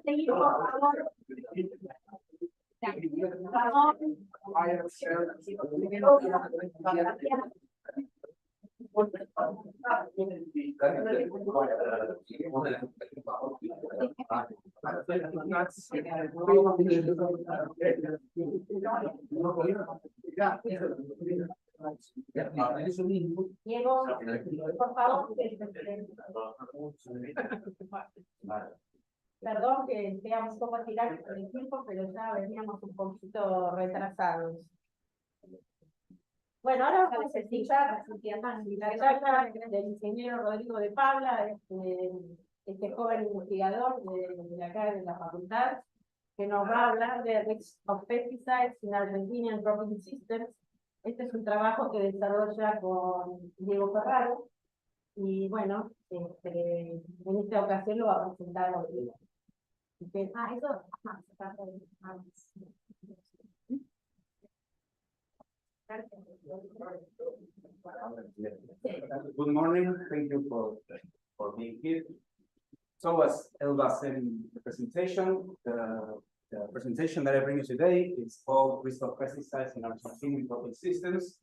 seguir, por favor. Diego, por favor. Perdón que seamos un poco tirados por el tiempo, pero ya veníamos un poquito retrasados. Bueno, ahora vamos a escuchar la charla del ingeniero Rodrigo de Paula, este joven investigador de acá de la facultad, que nos va a hablar de Risks of Pesticides in Argentinian Cropping Systems. Este es un trabajo que desarrolla con Diego Ferraro, y bueno, en esta ocasión lo va a presentar a Rodrigo. Good morning. Thank you for being here. So, as Elba said in the presentation, the presentation that I bring you today is called Risk of Pesticides in Argentinian Cropping Systems.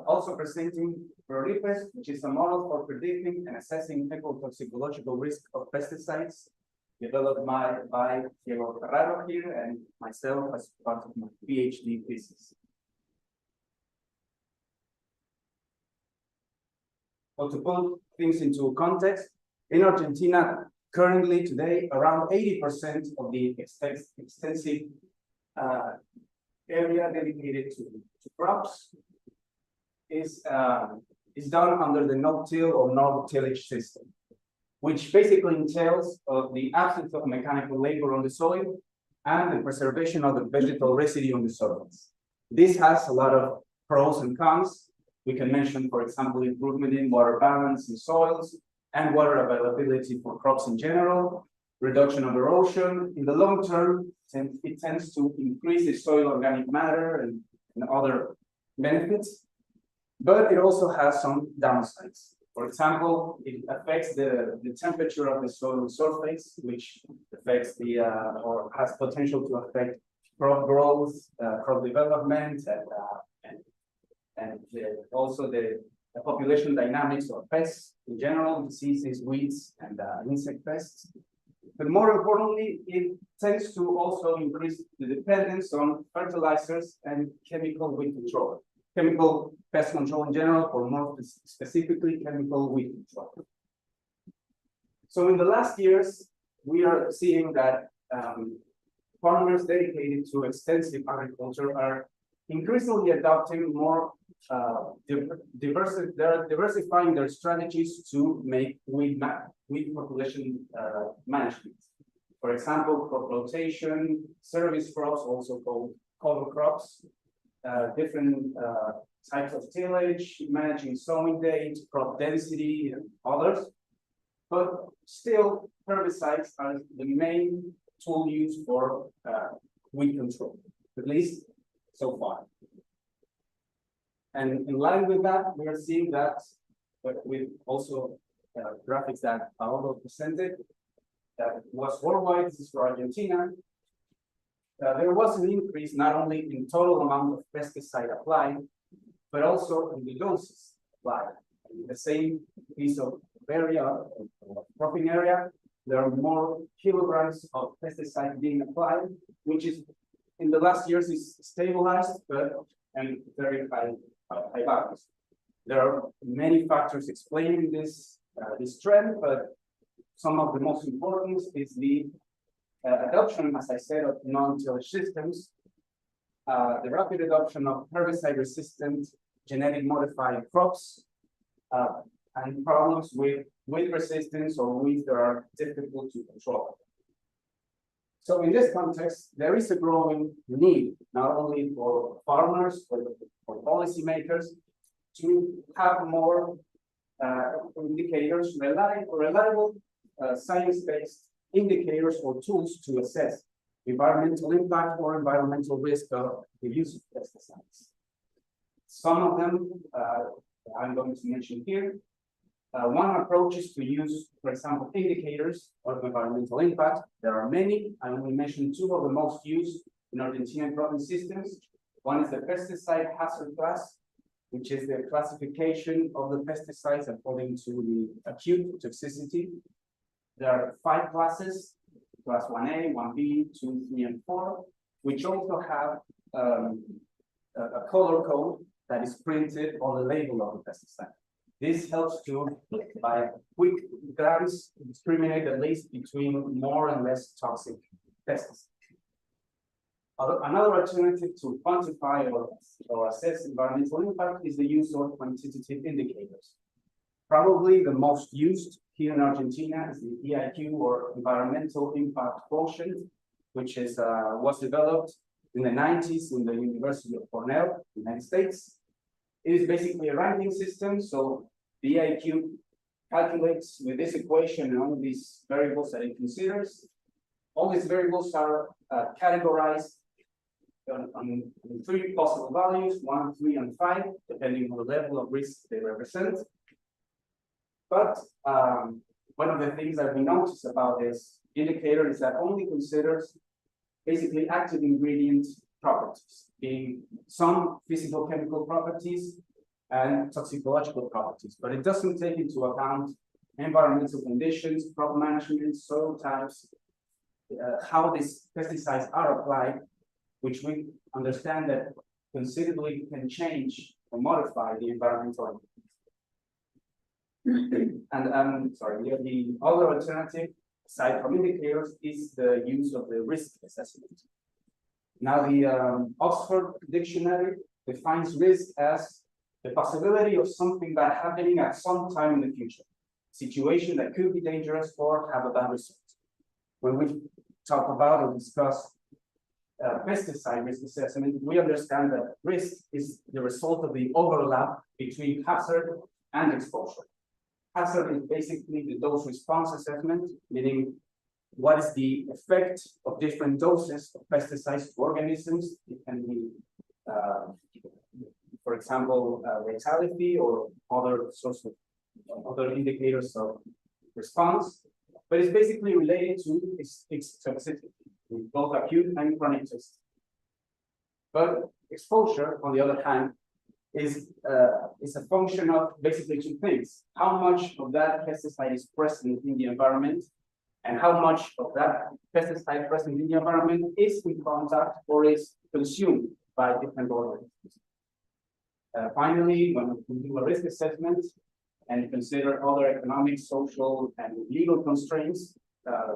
Also presenting PRORIPES, which is a model for predicting and assessing ecotoxicological risk of pesticides, developed by Diego Ferraro here and myself as part of my PhD thesis. Well, to put things into context, in Argentina, currently today, around 80% of the extensive area dedicated to crops is done under the no-till or no-tillage system, which basically entails the absence of mechanical labor on the soil and the preservation of the vegetal residue on the soils. This has a lot of pros and cons. We can mention, for example, improvement in water balance in soils and water availability for crops in general, reduction of erosion. In the long term, it tends to increase the soil organic matter and other benefits, but it also has some downsides. For example, it affects the temperature of the soil surface, which affects or has potential to affect crop growth, crop development, and also the population dynamics of pests in general, diseases, weeds, and insect pests. But more importantly, it tends to also increase the dependence on fertilizers and chemical weed control. Chemical pest control in general, or more specifically, chemical weed control. So in the last years, we are seeing that farmers dedicated to extensive agriculture are increasingly adopting more they're diversifying their strategies to make weed population management. For example, crop rotation, service crops, also called cover crops, different types of tillage, managing sowing date, crop density, and others. But still, herbicides are the main tool used for weed control, at least so far. And in line with that, we are seeing that with also graphics that Paolo presented, that was worldwide, this is for Argentina. There was an increase not only in total amount of pesticide applied, but also in the doses applied. In the same piece of area, cropping area, there are more kilograms of pesticide being applied, which is in the last years is stabilized, and very high values. There are many factors explaining this trend, but some of the most important is the adoption, as I said, of non-tillage systems, the rapid adoption of herbicide-resistant genetic modified crops, and problems with weed resistance or weeds that are difficult to control. So in this context, there is a growing need, not only for farmers, but for policymakers, to have more indicators, reliable science-based indicators or tools to assess environmental impact or environmental risk of the use of pesticides. Some of them I'm going to mention here. One approach is to use, for example, indicators of environmental impact. There are many. I only mentioned two of the most used in Argentinian province systems. One is the pesticide hazard class, which is the classification of the pesticides according to the acute toxicity. There are 5 classes, class 1A, 1B, 2, 3, and 4, which also have a color code that is printed on the label of the pesticide. This helps to, by a quick glance, discriminate at least between more and less toxic pesticides. Another alternative to quantify or assess environmental impact is the use of quantitative indicators. Probably the most used here in Argentina is the EIQ, or Environmental Impact Quotient, which was developed in the 90s in the University of Cornell, United States. It is basically a ranking system, so the EIQ calculates with this equation and all these variables that it considers. All these variables are categorized on 3 possible values, 1, 3, and 5, depending on the level of risk they represent. But one of the things that we notice about this indicator is that only considers basically active ingredient properties, being some physical chemical properties and toxicological properties, but it doesn't take into account environmental conditions, crop management, soil types, how these pesticides are applied, which we understand that considerably can change or modify the environmental. And sorry, the other alternative, aside from indicators, is the use of the risk assessment. Now, the Oxford Dictionary defines risk as the possibility of something bad happening at some time in the future, situation that could be dangerous or have a bad result. When we talk about or discuss pesticide risk assessment, we understand that risk is the result of the overlap between hazard and exposure. Hazard is basically the dose response assessment, meaning what is the effect of different doses of pesticides to organisms. It can be, for example, lethality or other sorts of other indicators of response, but it's basically related to its toxicity, both acute and chronic toxicity. But exposure, on the other hand, is a function of basically 2 things: how much of that pesticide is present in the environment, and how much of that pesticide present in the environment is in contact or is consumed by different organisms. Finally, when we do a risk assessment and consider other economic, social, and legal constraints,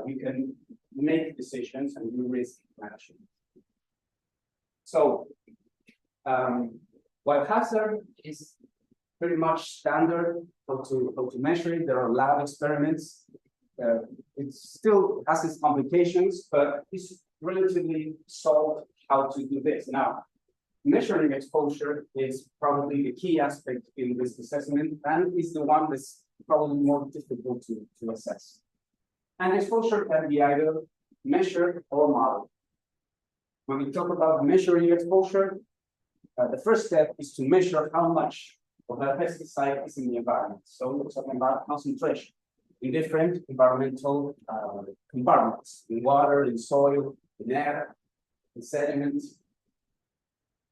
we can make decisions and do risk management. So, while hazard is pretty much standard how to measure it, there are lab experiments. It still has its complications, but it's relatively solved how to do this. Now, measuring exposure is probably the key aspect in risk assessment, and is the one that's probably more difficult to assess. And exposure can be either measured or modeled. When we talk about measuring exposure, the first step is to measure how much of that pesticide is in the environment. So we're talking about concentration in different environmental compartments, in water, in soil, in air, in sediments.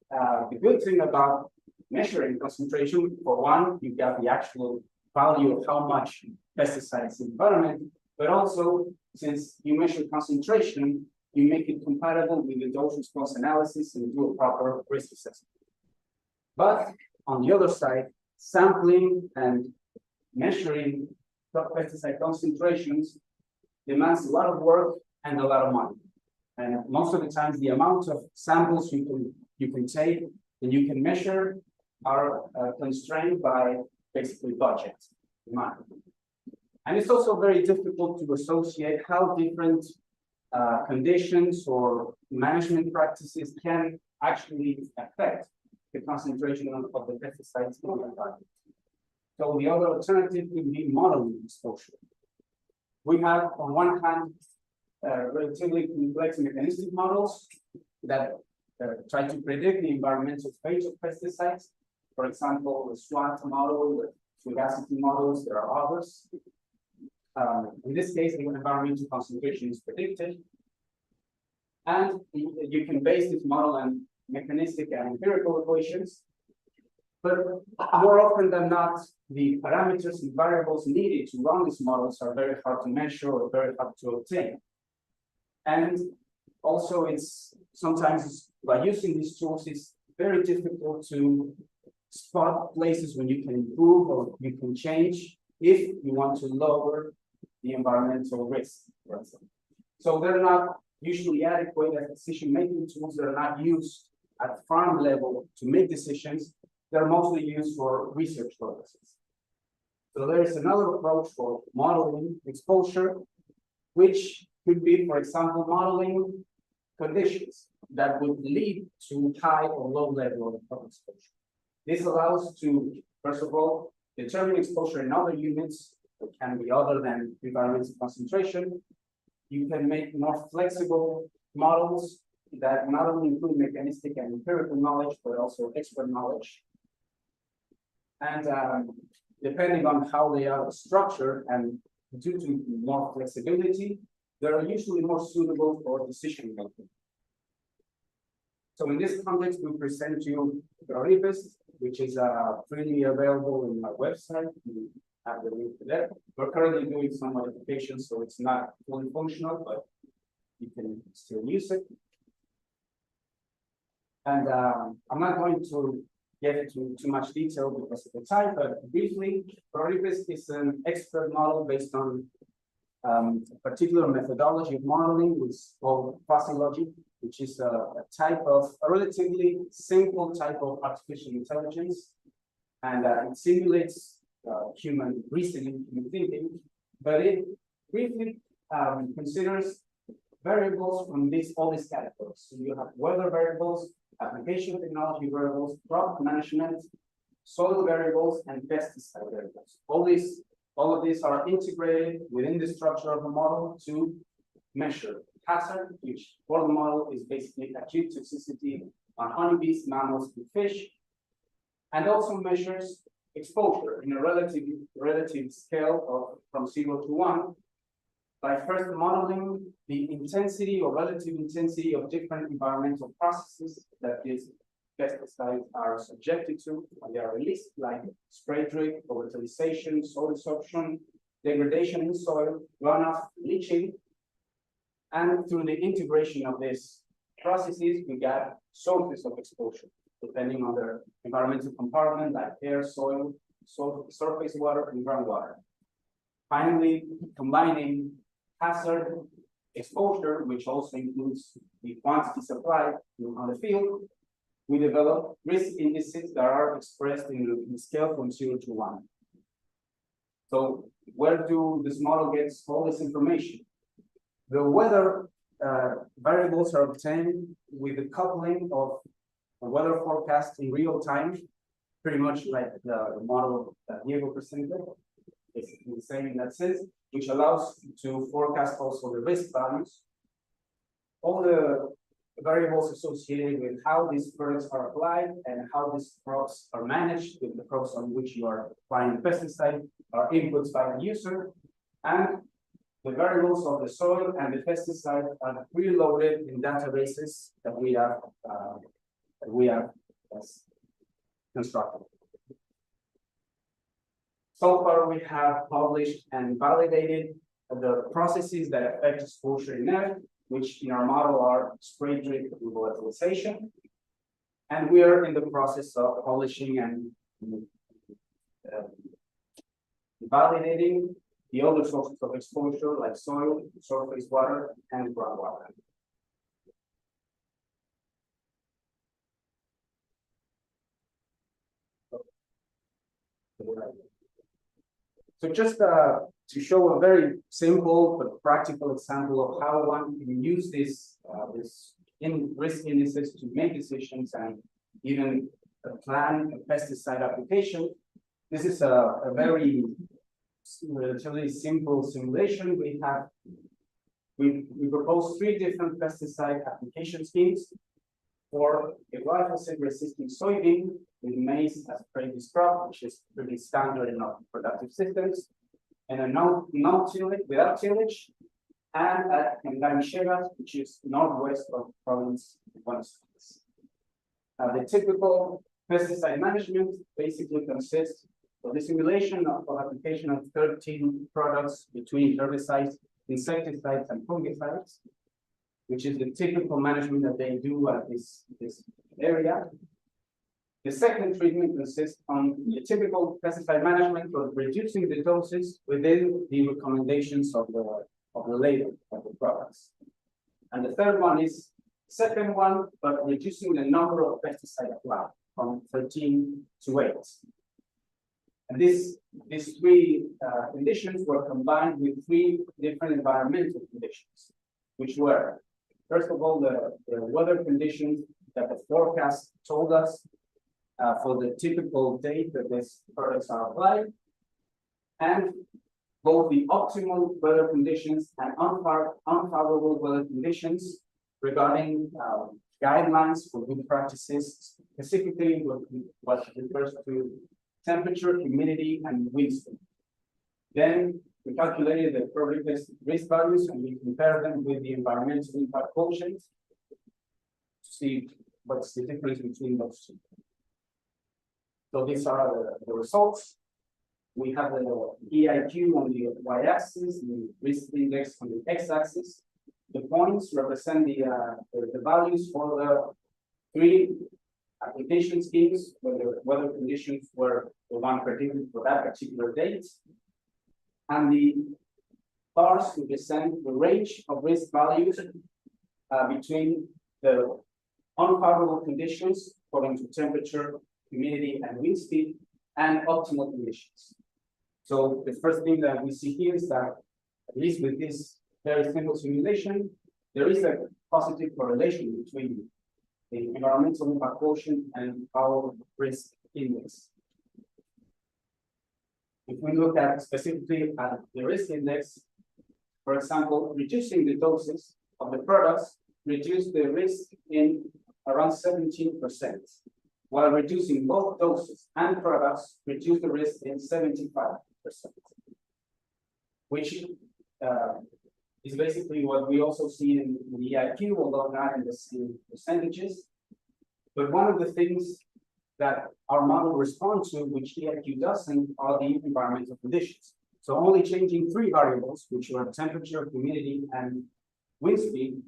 The good thing about measuring concentration, for one, you got the actual value of how much pesticide is in the environment, but also, since you measure concentration, you make it compatible with the dose response analysis and do a proper risk assessment. But on the other side, sampling and measuring pesticide concentrations demands a lot of work and a lot of money. And most of the times, the amount of samples you can take and you can measure are constrained by basically budget, money. And it's also very difficult to associate how different conditions or management practices can actually affect the concentration of the pesticides in the environment. So the other alternative would be modeling exposure. We have, on one hand, relatively complex mechanistic models that try to predict the environmental fate of pesticides. For example, the SWOT model, fugacity models, there are others. In this case, the environmental concentration is predicted. And you can base this model on mechanistic and empirical equations. But more often than not, the parameters and variables needed to run these models are very hard to measure or very hard to obtain. And also, it's sometimes by using these tools, it's very difficult to spot places when you can improve or you can change if you want to lower the environmental risk. So they're not usually adequate as decision-making tools. They're not used at farm level to make decisions. They're mostly used for research purposes. So there is another approach for modeling exposure, which could be, for example, modeling conditions that would lead to high or low level of exposure. This allows to, first of all, determine exposure in other units that can be other than environmental concentration. You can make more flexible models that not only include mechanistic and empirical knowledge, but also expert knowledge. And depending on how they are structured and due to more flexibility, they are usually more suitable for decision making. So in this context, we present you Proripes, which is freely available in our website. You have the link there. We're currently doing some modifications, so it's not fully functional, but you can still use it. And I'm not going to get into too much detail because of the time, but briefly, Proripes is an expert model based on a particular methodology of modeling, which is called fuzzy logic, which is a relatively simple type of artificial intelligence, and it simulates human reasoning, human thinking, but it briefly considers variables from all these categories. So you have weather variables, application technology variables, crop management, soil variables, and pesticide variables. All of these are integrated within the structure of the model to measure hazard, which for the model is basically acute toxicity on honeybees, mammals, and fish, and also measures exposure in a relative scale of from 0 to 1 by first modeling the intensity or relative intensity of different environmental processes that these pesticides are subjected to when they are released, like spray drift, volatilization, soil absorption, degradation in soil, runoff, leaching. And through the integration of these processes, we get sources of exposure, depending on their environmental compartment, like air, soil, surface water, and groundwater. Finally, combining hazard exposure, which also includes the quantity supplied on the field, we develop risk indices that are expressed in the scale from 0 to 1. So where do this model get all this information? The weather variables are obtained with the coupling of a weather forecast in real time, pretty much like the model that Diego presented. It's the same in that sense, which allows to forecast also the risk values. All the variables associated with how these products are applied and how these crops are managed with the crops on which you are applying the pesticide are inputs by the user, and the variables of the soil and the pesticide are preloaded in databases that we have constructed. So far, we have published and validated the processes that affect exposure in air, which in our model are spray drift and volatilization. And we are in the process of publishing and validating the other sources of exposure like soil, surface water, and groundwater. So just to show a very simple but practical example of how one can use this risk indices to make decisions and even plan a pesticide application. This is a very relatively simple simulation. We propose 3 different pesticide application schemes for a glyphosate resistant soybean, with maize as previous crop, which is pretty standard in our productive systems, and a no tillage, without tillage, and at Gangancheras, which is northwest of province of Buenos Aires. The typical pesticide management basically consists of the simulation of application of 13 products between herbicides, insecticides, and fungicides, which is the typical management that they do at this area. The second treatment consists on the typical pesticide management for reducing the doses within the recommendations of the label of the products. And the third one is the second one, but reducing the number of pesticides applied from 13 to 8. And these three conditions were combined with three different environmental conditions, which were, first of all, the weather conditions that the forecast told us for the typical date that these products are applied, and both the optimal weather conditions and unfavorable weather conditions regarding guidelines for good practices, specifically what refers to temperature, humidity, and wind speed. Then we calculated the probability risk values and we compared them with the environmental impact quotient to see what's the difference between those two. So these are the results. We have the EIQ on the y-axis, the risk index on the x-axis. The points represent the values for the three application schemes, where the weather conditions were the one predicted for that particular date. And the bars represent the range of risk values between the unfavorable conditions according to temperature, humidity, and wind speed, and optimal conditions. So the first thing that we see here is that, at least with this very simple simulation, there is a positive correlation between the environmental impact quotient and our risk index. If we look at specifically at the risk index, for example, reducing the doses of the products reduce the risk in around 17%, while reducing both doses and products reduce the risk in 75%, which is basically what we also see in the EIQ, although not in the same percentages. But one of the things that our model responds to, which EIQ doesn't, are the environmental conditions. So only changing three variables, which were temperature, humidity, and wind speed,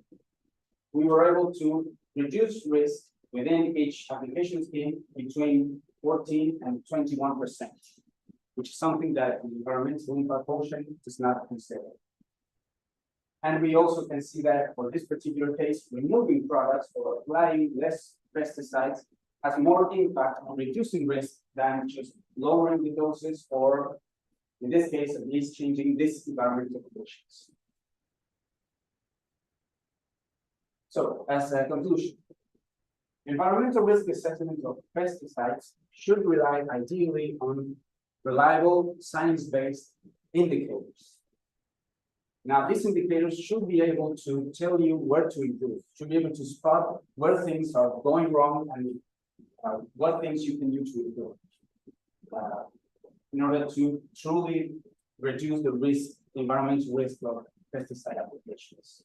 we were able to reduce risk within each application scheme between 14 and 21%, which is something that the environmental impact quotient does not consider. And we also can see that for this particular case, removing products or applying less pesticides has more impact on reducing risk than just lowering the doses, or in this case, at least changing these environmental conditions. So, as a conclusion, environmental risk assessment of pesticides should rely ideally on reliable science-based indicators. Now, these indicators should be able to tell you where to improve, should be able to spot where things are going wrong and what things you can do to improve in order to truly reduce the risk, environmental risk of pesticide applications.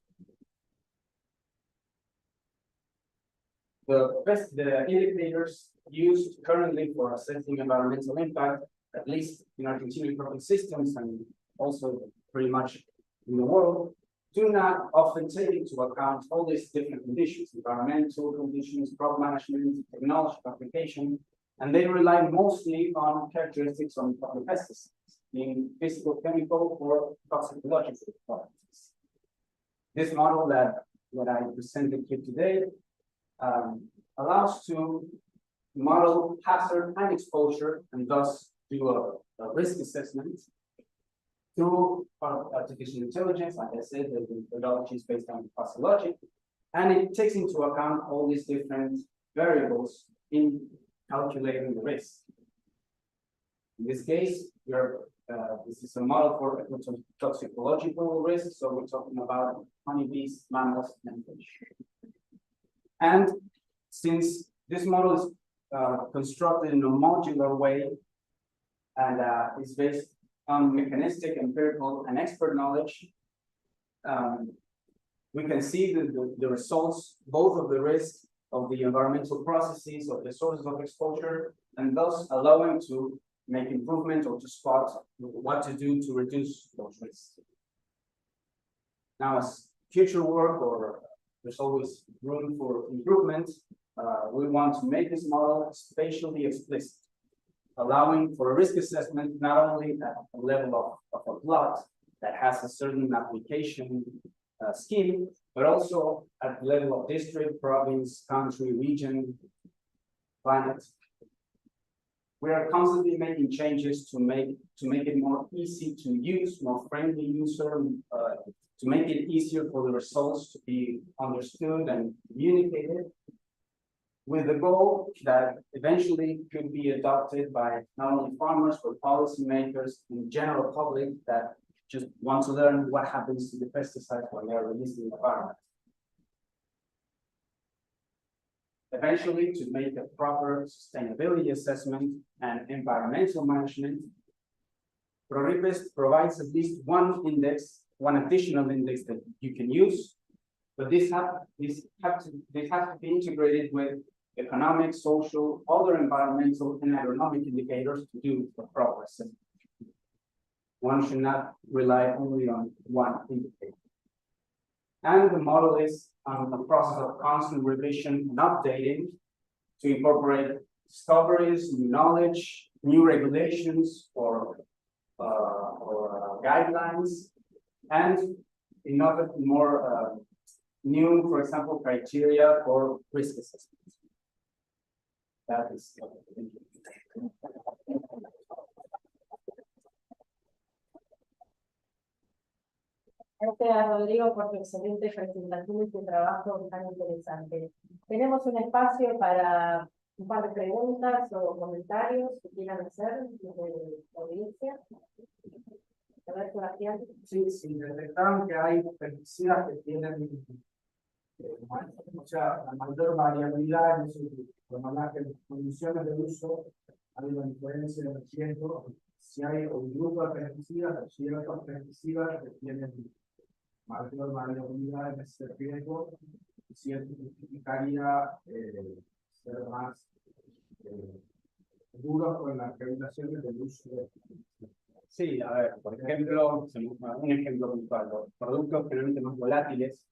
The indicators used currently for assessing environmental impact, at least in our continuing cropping systems and also pretty much in the world, do not often take into account all these different conditions, environmental conditions, crop management, technology application, and they rely mostly on characteristics of the pesticides, being physical, chemical, or toxicological properties. This model that I presented here today allows to model hazard and exposure, and thus do a risk assessment through artificial intelligence. Like I said, the methodology is based on fuzzy logic, and it takes into account all these different variables in calculating the risk. In this case, this is a model for toxicological risk, so we're talking about honeybees, mammals, and fish. And since this model is constructed in a modular way and is based on mechanistic, empirical, and expert knowledge. We can see the results, both of the risk of the environmental processes, of the sources of exposure, and thus allowing to make improvement or to spot what to do to reduce those risks. Now, as future work, or there's always room for improvement, we want to make this model spatially explicit, allowing for a risk assessment not only at the level of a plot that has a certain application scheme, but also at the level of district, province, country, region, planet. We are constantly making changes to make it more easy to use, more friendly user, to make it easier for the results to be understood and communicated, with the goal that eventually could be adopted by not only farmers, but policymakers and general public that just want to learn what happens to the pesticides when they are released in the environment. Eventually, to make a proper sustainability assessment and environmental management, PRORIPEST provides at least one index, one additional index that you can use, but these have to be integrated with economic, social, other environmental, and agronomic indicators to do the proper assessment. One should not rely only on one indicator. And the model is on the process of constant revision and updating to incorporate discoveries, new knowledge, new regulations, or guidelines, and another more new, for example, criteria for risk assessment. That is. Gracias a Rodrigo por tu excelente presentación y tu trabajo tan interesante. Tenemos un espacio para un par de preguntas o comentarios que quieran hacer desde la audiencia. A ver, Sebastián. Sí, sí, detectaron que hay pesticidas que tienen o sea, la mayor variabilidad en las condiciones de uso, hay una diferencia de riesgo. Si hay un grupo de pesticidas o ciertos pesticidas que tienen mayor variabilidad en ese riesgo, cierto justificaría ser más duros con las regulaciones del uso de. Sí, a ver, por ejemplo, un ejemplo puntual, los productos generalmente más volátiles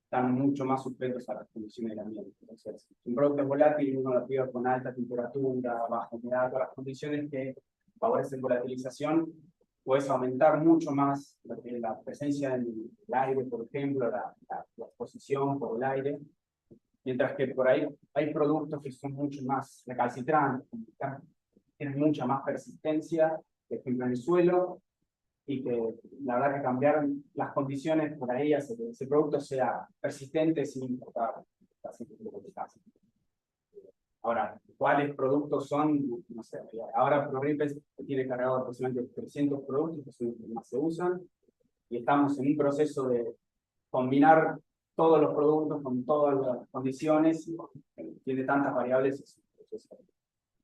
están mucho más sujetos a las condiciones del ambiente. Entonces, un producto volátil uno lo activa con alta temperatura, baja humedad, todas las condiciones que favorecen volatilización, puedes aumentar mucho más la presencia del aire, por ejemplo, la exposición por el aire, mientras que por ahí hay productos que son mucho más recalcitrantes, tienen mucha más persistencia, por ejemplo, en el suelo, y que la verdad que cambiar las condiciones por ahí hace que ese producto sea persistente sin importar. Ahora, ¿cuáles productos son? No sé, ahora PRORIPEST tiene cargado aproximadamente 300 productos que son los que más se usan, y estamos en un proceso de combinar todos los productos con todas las condiciones, y tiene tantas variables, es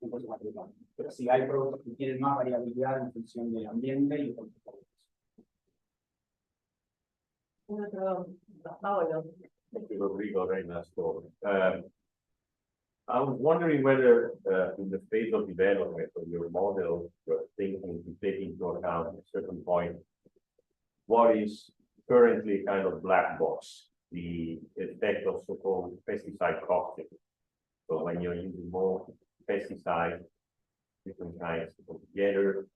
un proceso más complicado. Pero sí hay productos que tienen más variabilidad en función del ambiente y de otros productos. Rodrigo Reynas. I was wondering whether in the phase of development of your model, you're thinking to take into account at a certain point what is currently kind of black box, the effect of so-called pesticide cocktail. So when you're using more pesticides, different kinds together,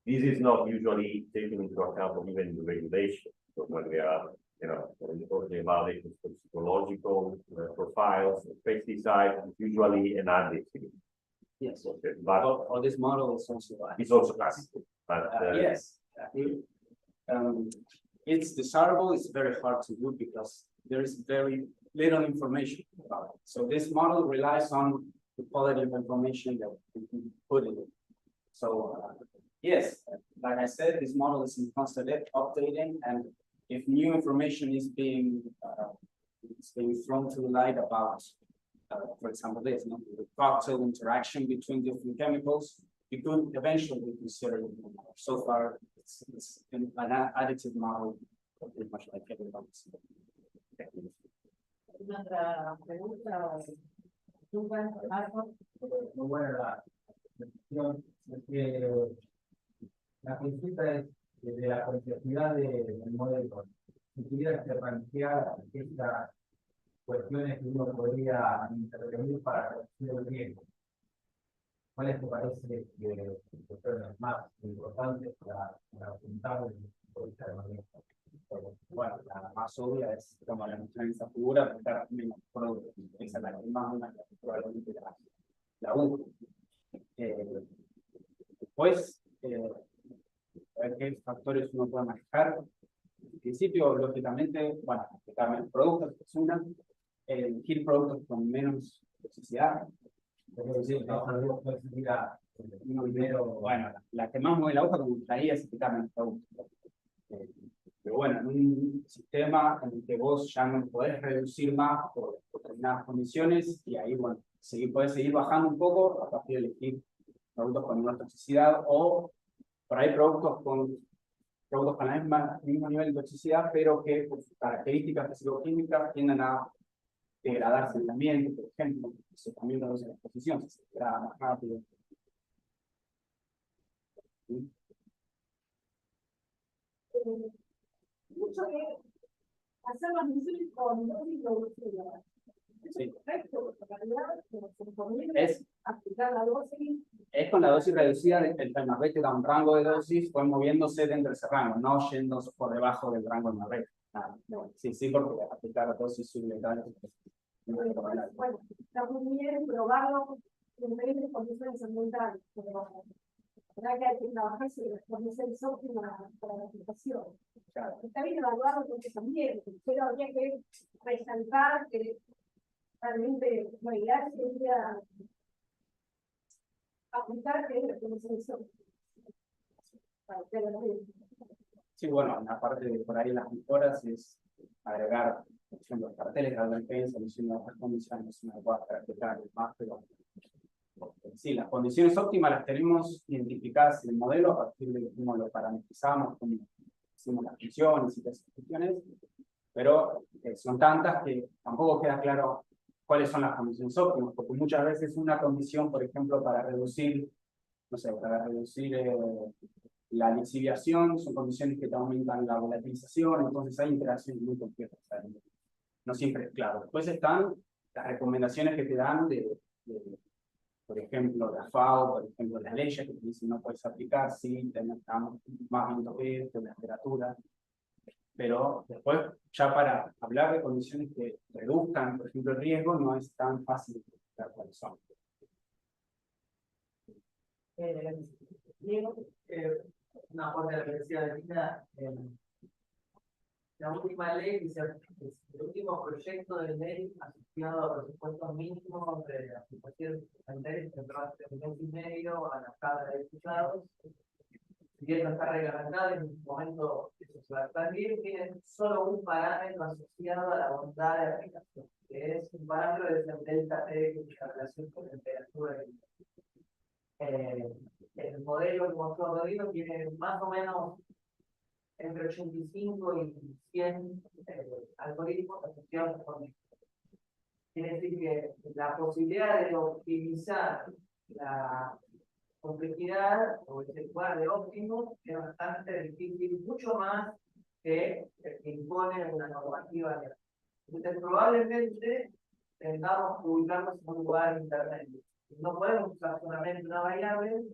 this is not usually taken into account of even the regulation. So when we are, when you're talking about it, psychological profiles, pesticides, usually an additive. Yes. Okay, but or this model is also it's also classic. But yes, it's desirable. It's very hard to do because there is very little information about it. So this model relies on the quality of information that we can put in it. So yes, like I said, this model is in constant updating, and if new information is being thrown to the light about for example, this, no? The cocktail interaction between different chemicals, you could eventually consider it. So far, it's an additive model, pretty much like everybody's. ¿Alguna otra pregunta o duda, algo? Muy buena la cuestión, es que la consulta es de la complejidad del modelo. Si tuviera que plantear estas cuestiones que uno podría intervenir para reducir el riesgo, ¿cuáles te parece que son las más importantes para apuntar por esta herramienta? Bueno, la más obvia es como la muestra en esa figura, buscar menos productos. Esa es la que más una, probablemente la única. Después, a ver qué factores uno puede manejar. En principio, lógicamente, bueno, también productos que es una, elegir productos con menos toxicidad. Es decir, Primero, bueno, la que más mueve la hoja como traía es quitar menos productos. Pero bueno, en un sistema en el que vos ya no podés reducir más por determinadas condiciones, y ahí, bueno, podés seguir bajando un poco a partir de elegir productos con menor toxicidad, o por ahí productos con el mismo nivel de toxicidad, pero que por sus características físico-químicas tienden a degradarse en el ambiente, por ejemplo. Eso también reduce la exposición, se degrada más rápido. ¿Sí? Mucho que hacer las misiones con dosis reducida. Sí. Correcto, porque en realidad se recomienda aplicar la dosis. Es con la dosis reducida, el Pemavet te da un rango de dosis, fue moviéndose dentro de ese rango, no yendo por debajo del rango de Pemavet. Sí, porque aplicar la dosis subletales. Bueno, está muy bien probarlo en diferentes condiciones ambientales, pero verdad que hay que trabajar sobre las condiciones óptimas para la aplicación. Claro. Está bien evaluarlo porque también, pero habría que resaltar que realmente la idea sería aplicar que las condiciones óptimas. Sí, bueno, aparte de por ahí las mejoras es agregar, por ejemplo, carteles de advertencia, diciendo otras condiciones, una adecuada para aplicar más, pero sí, las condiciones óptimas las tenemos identificadas en el modelo a partir de cómo lo parametrizamos, cómo hicimos las funciones y las cuestiones, pero son tantas que tampoco queda claro cuáles son las condiciones óptimas, porque muchas veces una condición, por ejemplo, para reducir, no sé, la lixiviación, son condiciones que te aumentan la volatilización, entonces hay interacciones muy complejas. No siempre es claro. Después están las recomendaciones que te dan por ejemplo, la FAO, por ejemplo, las leyes que te dicen no puedes aplicar si tenés más viento que temperatura. Pero después, ya para hablar de condiciones que reduzcan, por ejemplo, el riesgo, no es tan fácil explicar cuáles son. Diego, una aporte a la Universidad de Lina, la última ley, el último proyecto de ley asociado a presupuestos mínimos de aplicación sanitaria se entró hace un mes y medio a la Cámara de Diputados. Si bien no está reglamentada, en un momento eso se va a expandir, tiene solo un parámetro asociado a la bondad de aplicación, que es un parámetro de delta T, que es la relación con temperatura del el modelo que mostró Rodrigo tiene más o menos entre 85 y 100 algoritmos asociados con esto. Quiere decir que la posibilidad de optimizar la complejidad o el lugar de óptimo es bastante difícil, mucho más que impone una normativa. Entonces, probablemente tengamos que ubicarnos en un lugar intermedio. No podemos usar solamente una variable,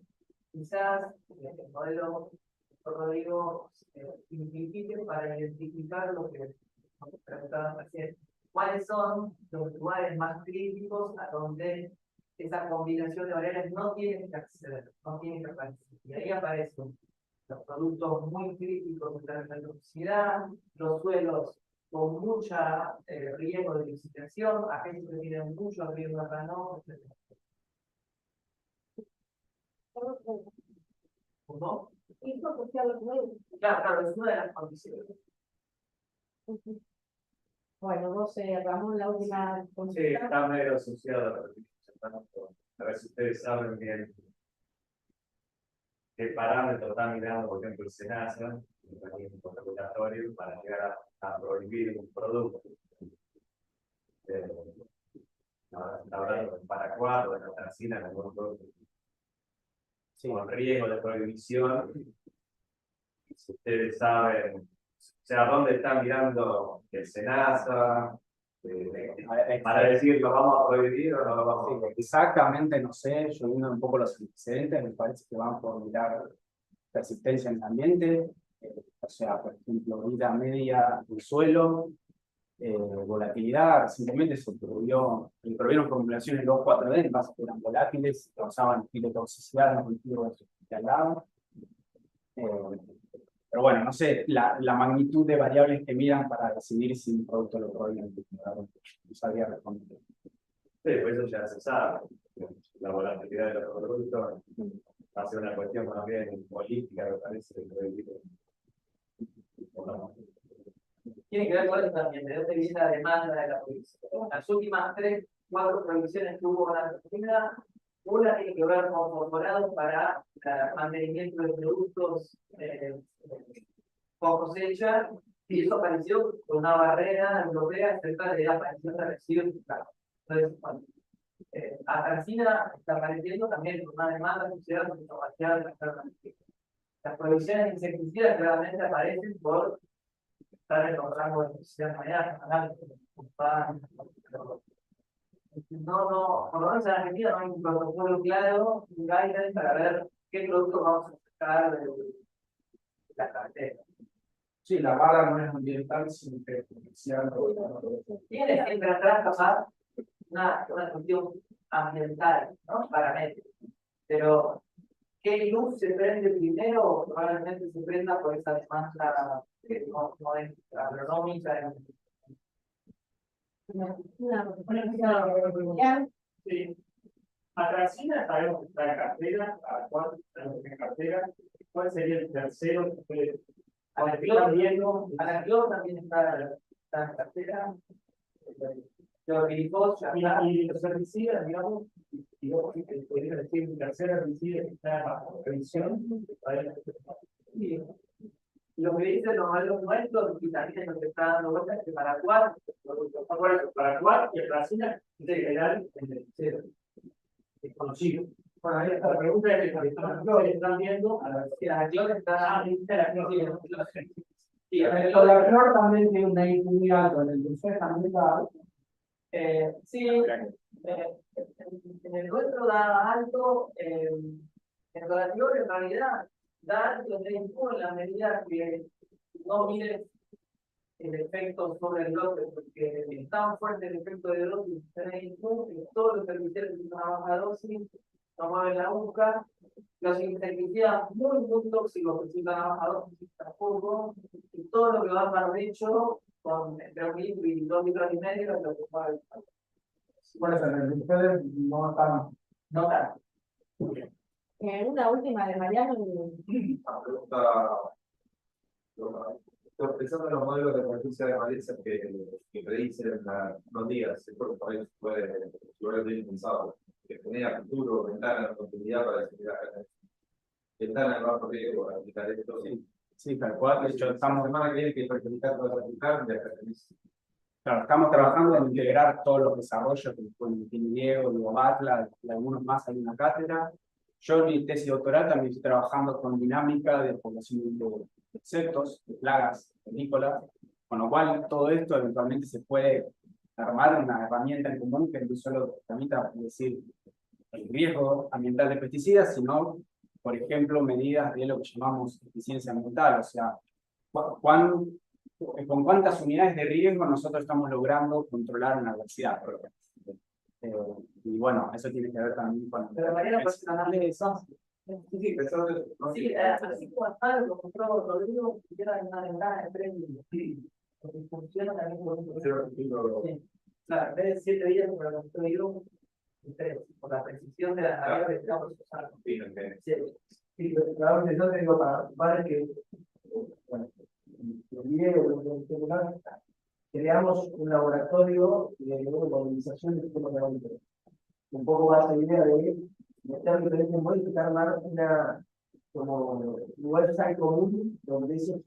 quizás el modelo Rodrigo simplifique para identificar lo que nos preguntaban recién. ¿Cuáles son los lugares más críticos a donde esa combinación de variables no tiene que acceder, no tiene que aparecer? Y ahí aparecen los productos muy críticos de la toxicidad, los suelos con mucha riesgo de lixiviación, aquellos que tienen mucho riesgo de ranón, etc. ¿Cómo? Claro, es una de las condiciones. Bueno, vos, Ramón, la última Sí, consulta. está medio asociado a la repetición. A ver si ustedes saben bien qué parámetro está mirando, por ejemplo, el SENASA, el organismo regulatorio, para llegar a prohibir un producto. Está hablando del paraguas o de la tracina, en algún producto con riesgo de prohibición. Si ustedes saben, o sea, dónde está mirando el SENASA, para decir, ¿lo vamos a prohibir o no lo vamos a prohibir? Exactamente, no sé, yo viendo un poco los antecedentes, me parece que van por mirar persistencia en el ambiente, o sea, por ejemplo, vida media del suelo, volatilidad. Recientemente se prohibieron formulaciones 2,4-D, en base que eran volátiles, causaban fitotoxicidad en los cultivos de al lado. Pero bueno, no sé la magnitud de variables que miran para decidir si un producto lo prohíben. No sabría responder. Sí, pues eso ya se sabe. La volatilidad de los productos va a ser una cuestión más bien política, me parece. Tiene que ver con eso también, de dónde viene la demanda de la prohibición. Las últimas 3, 4 prohibiciones que hubo en la Argentina, una tiene que ver con fosforados para el mantenimiento de productos con cosecha, y eso apareció con una barrera europea acerca de la aparición de residuos. Entonces, bueno, Argentina está apareciendo también con una demanda social de innovación. Las prohibiciones de insecticidas claramente aparecen por estar en los rangos de necesidad mañana, por lo menos en Argentina no hay un protocolo claro, un guideline para ver qué productos vamos a sacar de la cartera. Sí, la vara no es ambiental, sino que es comercial. Tiene siempre atrás capaz una cuestión ambiental, ¿no? Paramétrica. Pero ¿qué luz se prende primero? Probablemente se prenda por esa demanda no es agronómica. Sí. Atracina sabemos que está en cartera, a cuál sabemos que está en cartera. ¿Cuál sería el tercero que ustedes están viendo? Anaclor también está en cartera. Y los herbicidas, digamos, y vos podrías decir un tercer herbicida que está bajo revisión. Sí. Lo que dicen los modelos nuestros, y también nos está dando vuelta, es que para cuál, y el racina integral es conocido. bueno, ahí está. La pregunta es que están viendo a la Si Anaclor está. Sí, El color también tiene un IQ muy alto, en el dulce también está. Sí, en el nuestro da alto, en relativo en realidad da alto en la medida que no mires el efecto sobre el lote, porque es tan fuerte el efecto de dosis que todos los herbicidas que son a baja dosis no mueven la aguja, los insecticidas muy tóxicos que son a baja dosis tampoco, y todo lo que va para derecho con entre 1 litro y 2,5 litros es lo que mueve. Por eso, en el dulce no están. No tanto. Una última de Mariano. Estoy pensando en los modelos de conciencia de maleza que predicen los días, por eso puede tener pensado, que tenía futuro, ventana de continuidad para desarrollar ventana de bajo riesgo para aplicar esto. Sí, tal cual. De hecho, Estamos semana que viene que practicar todo aplicar de claro, estamos trabajando en integrar todos los desarrollos que tiene Diego, Diego Batla, y algunos más hay en la cátedra. Yo en mi tesis doctoral también estoy trabajando con dinámica de población de insectos, de plagas, agrícolas, con lo cual todo esto eventualmente se puede armar una herramienta en común que no solo permita predecir el riesgo ambiental de pesticidas, sino, por ejemplo, medidas de lo que llamamos eficiencia ambiental, o sea, con cuántas unidades de riesgo nosotros estamos logrando controlar una adversidad. Y bueno, eso tiene que ver también con... Pero Mariano, personalmente, Sí, pensando en eso. sí, así como está, lo compró Rodrigo, quisiera una ventana de 3 días. Porque funciona también con un sí. Claro, en vez de 7 días, como lo compró yo, 3, por la precisión de las áreas que estamos usando. Sí, claro que yo tengo para que, bueno, los videos, los celulares, creamos un laboratorio de movilización de sistemas de audio. Un poco más la idea de meter diferentes modelos y armar una como un website común donde esos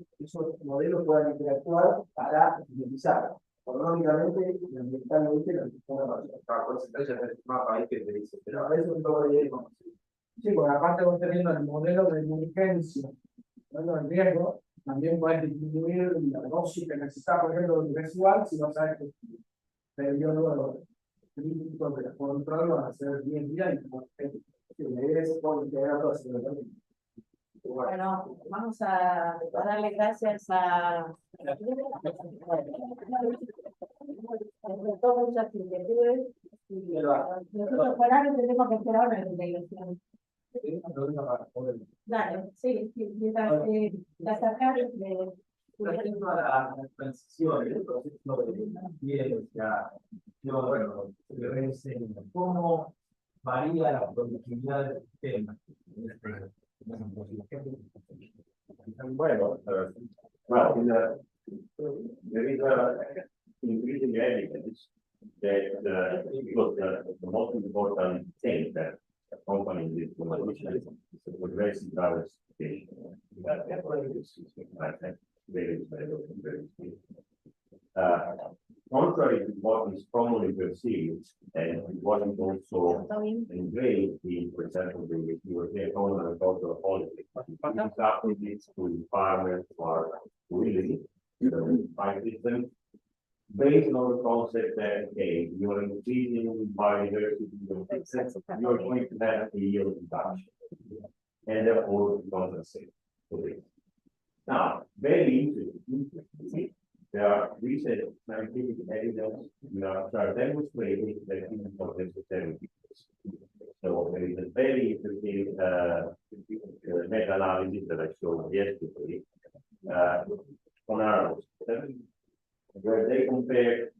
modelos puedan interactuar para utilizar económicamente y ambientalmente la persona. Cada porcentaje del mapa ahí que te dice, Pero a eso es lo que sí, porque aparte vos teniendo el modelo de emergencia, modelo de riesgo, también puedes disminuir la dosis que necesitas, por ejemplo, de residual, si no sabes que el periodo crítico de control van a ser 10 días y como que la idea es poder integrar todo eso. Bueno, vamos a darle gracias a todas muchas inquietudes. Y nosotros por ahora tenemos que esperar una integración. Dale, sí, mientras la sacar de respecto a la transición, el proceso de ciencia, bueno, ¿cómo varía la productividad del sistema? Well, there is increasing evidence that because the most important thing that accompanying this revolution is the progressive diversification. Contrary to what is commonly perceived, and what is also engraved in, for example, the European Common Agricultural Policy, it applies to farmers who are willing to find system based on the concept that, okay, you're increasing biodiversity, you're going to have a yield reduction, and therefore compensate for this. Now, very interesting. There are recent scientific evidence that are demonstrating that human potential. So there is a very interesting meta-analysis that I showed yesterday on animals, where they compare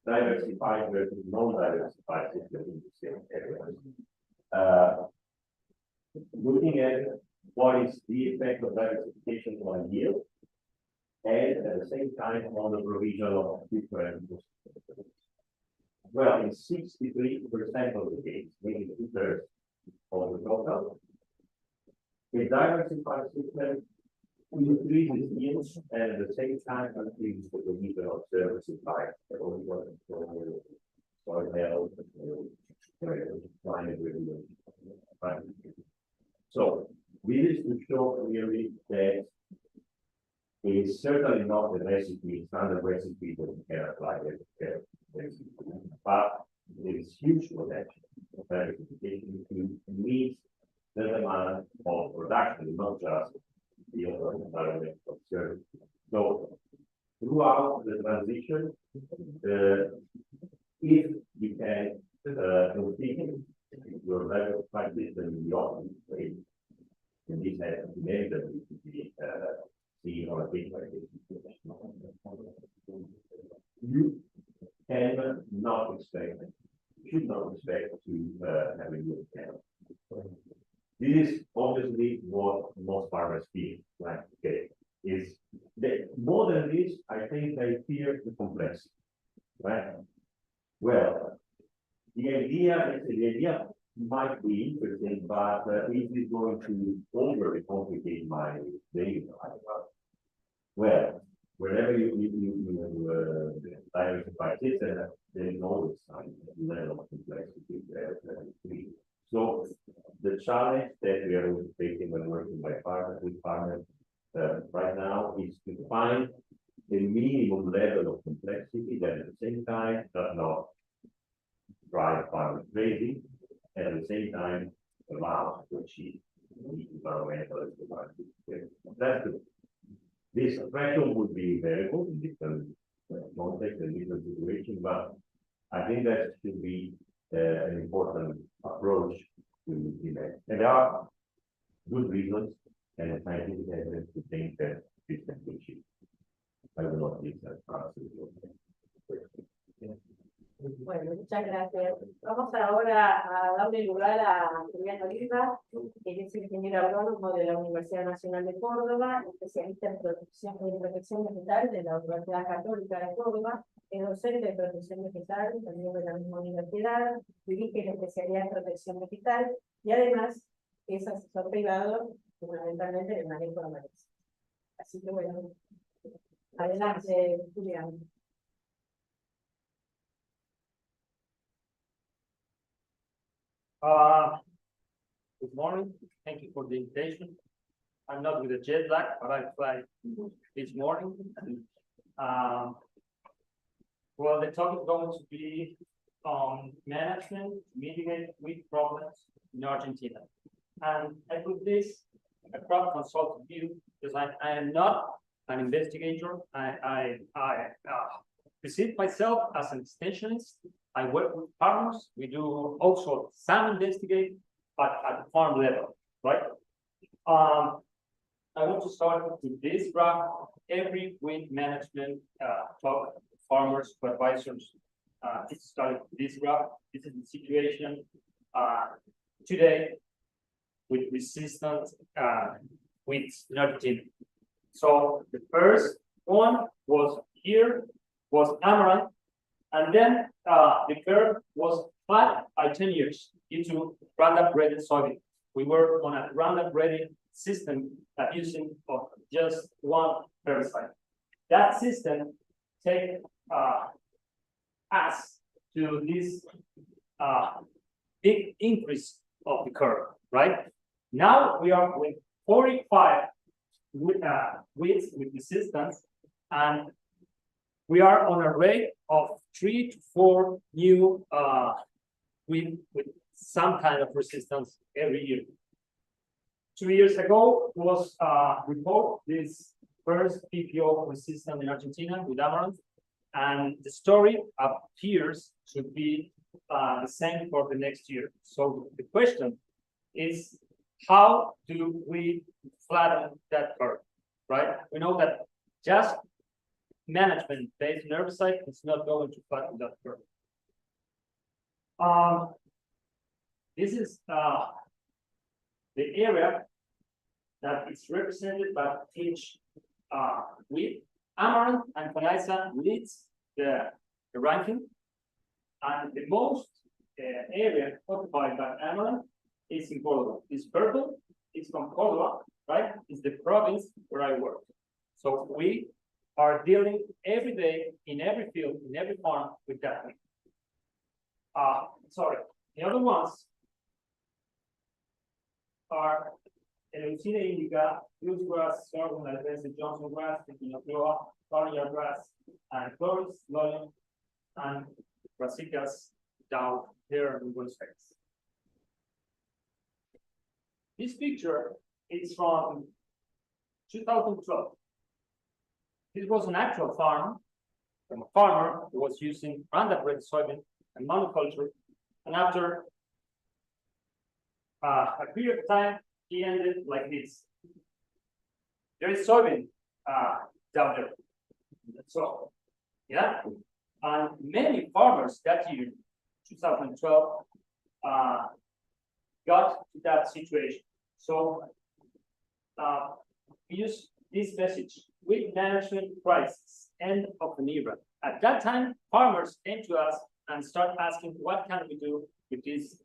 diversified versus non-diversified systems in the same areas. Looking at what is the effect of diversification on yield, and at the same time on the provision of different. Well, in 63% of the case, meaning 2/3 of the total, a diversified system increases yields and at the same time increases the provision of services like soil health, climate regulation. Right? So this is to show clearly that it is certainly not the recipe, standard recipe that we can apply everywhere. But there is huge potential for diversification to meet the demand of production, not just the other environment of service. So throughout the transition, if you can configure your diversified system in the optimal way, and this has inevitably to be seen on a big like this, you can not expect, should not expect to have a good account. This is obviously what most farmers feel like. Okay, is that more than this, I think they fear the complexity, right? Well, the idea might be interesting, but is it going to overly complicate my daily life? Well, whenever you diversify system, there is always some level of complexity there. So the challenge that we are facing when working with farmers right now is to find a minimum level of complexity that at the same time does not drive farmers crazy, and at the same time allows to achieve the environmental. That's good. This threshold would be variable in different contexts and different situations, but I think that should be an important approach to that. And there are good reasons and scientific evidence to think that this can be achieved. I will not leave that answer. Bueno, muchas gracias. Vamos ahora a darle lugar a Julián Oliva, que es ingeniero agrónomo de la Universidad Nacional de Córdoba, especialista en protección vegetal de la Universidad Católica de Córdoba, es docente de protección vegetal también de la misma universidad, dirige la especialidad en protección vegetal y además es asesor privado fundamentalmente de manejo de maleza. Así que bueno, adelante, Julián. Good morning. Thank you for the invitation. I'm not with a jet lag, but I fly this morning. Well, the topic is going to be on management, mitigate weed problems in Argentina. And I put this a crop consultant view because I am not an investigator. I perceive myself as an extensionist. I work with farmers. We do also some investigate, but at the farm level, right? I want to start with this graph. Every weed management talk farmers to advisors. This started this graph. This is the situation today with resistant weeds in Argentina. So the first one was here, was amaranth, and then the curve was flat by 10 years due to Roundup Ready soybean. We were on a Roundup Ready system using of just one herbicide. That system take us to this big increase of the curve, right? Now we are with 45 weeds with resistance, and we are on a rate of 3 to 4 new weeds with some kind of resistance every year. 2 years ago was report this first PPO resistance in Argentina with amaranth, and the story appears to be the same for the next year. So the question is, how do we flatten that curve, right? We know that just management based on herbicide is not going to flatten that curve. This is the area that is represented by each weed. Amaranth and Caniza leads the ranking, and the most area occupied by amaranth is in Córdoba. It's purple, it's from Córdoba, right? It's the province where I work. So we are dealing every day in every field, in every farm with that thing. Sorry, the other ones are Eleucina indica, Blues grass, sorghum, Albense, Johnson grass, Echinocloa, Barnyard grass, and Chloris, Lolium, and Brassicas down here in Buenos Aires. This picture is from 2012. This was an actual farm from a farmer who was using Roundup Ready soybean and monoculture, and after a period of time, he ended like this. There is soybean down there. So, yeah, and many farmers that year, 2012, got to that situation. So, we use this message: weed management crisis, end of an era. At that time, farmers came to us and start asking, what can we do with this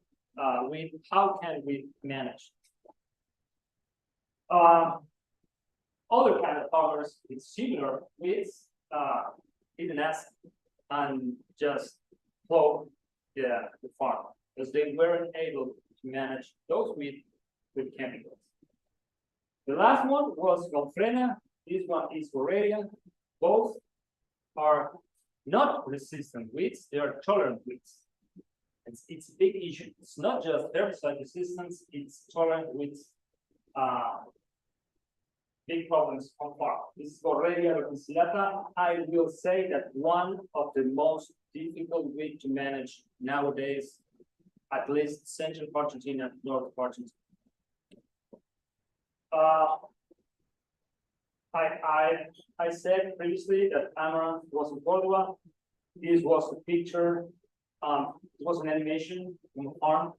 weed? How can we manage? Other kind of farmers with similar weeds didn't ask and just plow the farm because they weren't able to manage those weeds with chemicals. The last one was Gonfrena. This one is Borrelia. Both are not resistant weeds, they are tolerant weeds. It's a big issue. It's not just herbicide resistance, it's tolerant weeds. Big problems on farm. This is Borrelia verticillata. I will say that one of the most difficult weeds to manage nowadays, at least central Argentina, north of Argentina. I said previously that amaranth was in Córdoba. This was a picture It was an animation on the farm,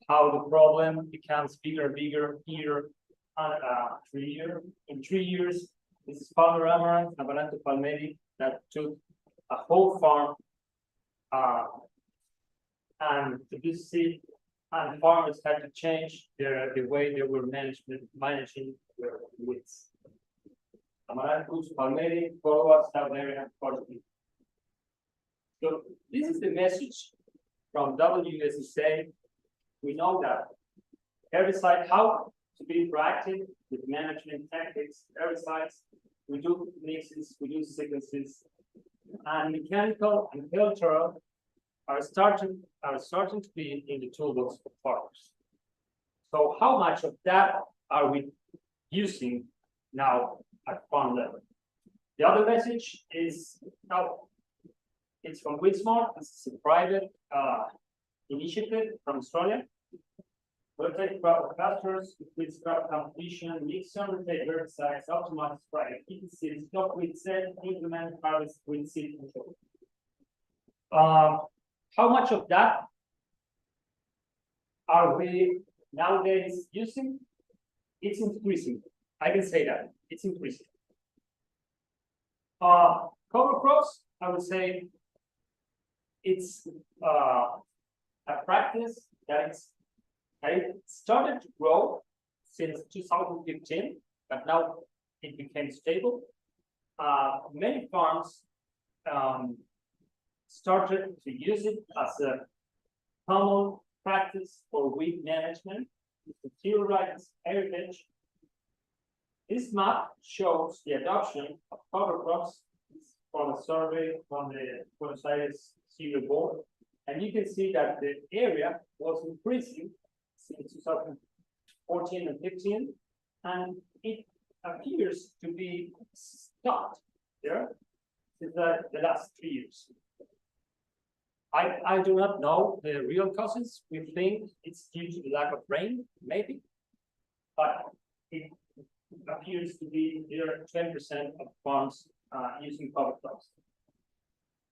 how the problem becomes bigger and bigger year after year. In 3 years, this is Palmer Amaranth, Amaranto Palmeri, that took a whole farm and to this seed, and farmers had to change the way they were managing their weeds. Amaranthus, Palmeri, Córdoba, South area, Portugal. So this is the message from WSSA. We know that herbicide, how to be proactive with management tactics, herbicides, we do mixes, we do sequences, and mechanical and cultural are starting to be in the toolbox for farmers. So how much of that are we using now at farm level? The other message is now it's from Witsmore. This is a private initiative from Australia. Rotate crop pastures, with crop competition, mix and rotate herbicides, optimize spray, keep seeds, stop with seed, implement harvest with seed control. How much of that are we nowadays using? It's increasing. I can say that it's increasing. Cover crops, I would say it's a practice that it started to grow since 2015, but now it became stable. Many farms started to use it as a common practice for weed management. The theorized heritage. This map shows the adoption of cover crops from a survey from the Buenos Aires Cereal Board, and you can see that the area was increasing since 2014 and 15, and it appears to be stopped there since the last 3 years. I do not know the real causes. We think it's due to the lack of rain, maybe, but it appears to be there are 20% of farms using cover crops.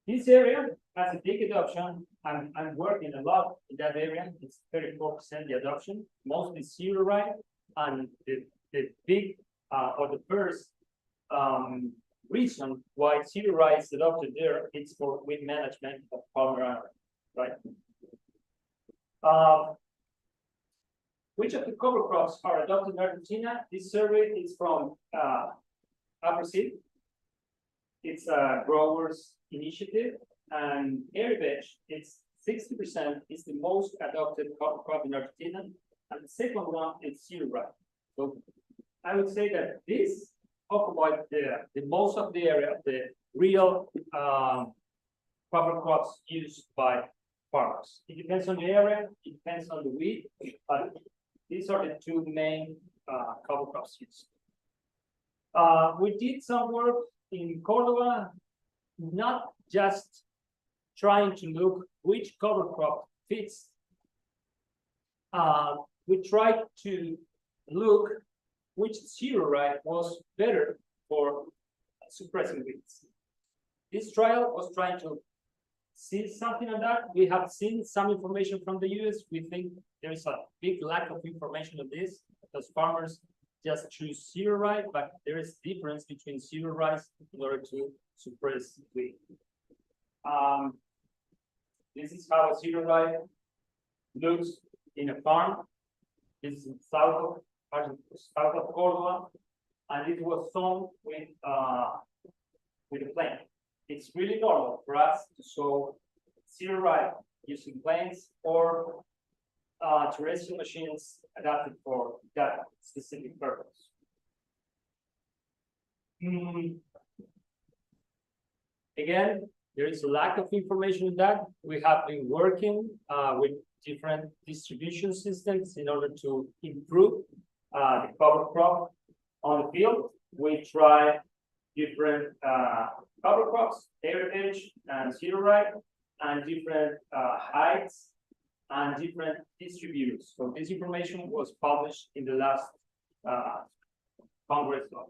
This area has a big adoption. I'm working a lot in that area. It's 34% the adoption, mostly zero right, and the big or the first reason why zero right is adopted there, it's for weed management of farmer area, right? Which of the cover crops are adopted in Argentina? This survey is from APROSEED. It's a growers initiative, and airbage, it's 60% is the most adopted cover crop in Argentina, and the second one is zero right. So I would say that this occupied the most of the area of the real cover crops used by farmers. It depends on the area, it depends on the weed, but these are the two main cover crops used. We did some work in Córdoba, not just trying to look which cover crop fits. We tried to look which zero right was better for suppressing weeds. This trial was trying to see something on that. We have seen some information from the US. We think there is a big lack of information on this because farmers just choose zero right, but there is difference between zero rights in order to suppress weed. This is how a zero right looks in a farm. This is south of Córdoba, and it was sown with a plane. It's really normal for us to sow zero right using planes or terrestrial machines adapted for that specific purpose. Again, there is a lack of information on that. We have been working with different distribution systems in order to improve the cover crop on the field. We try different cover crops, heritage and zero right, and different heights and different distributors. So this information was published in the last Congress of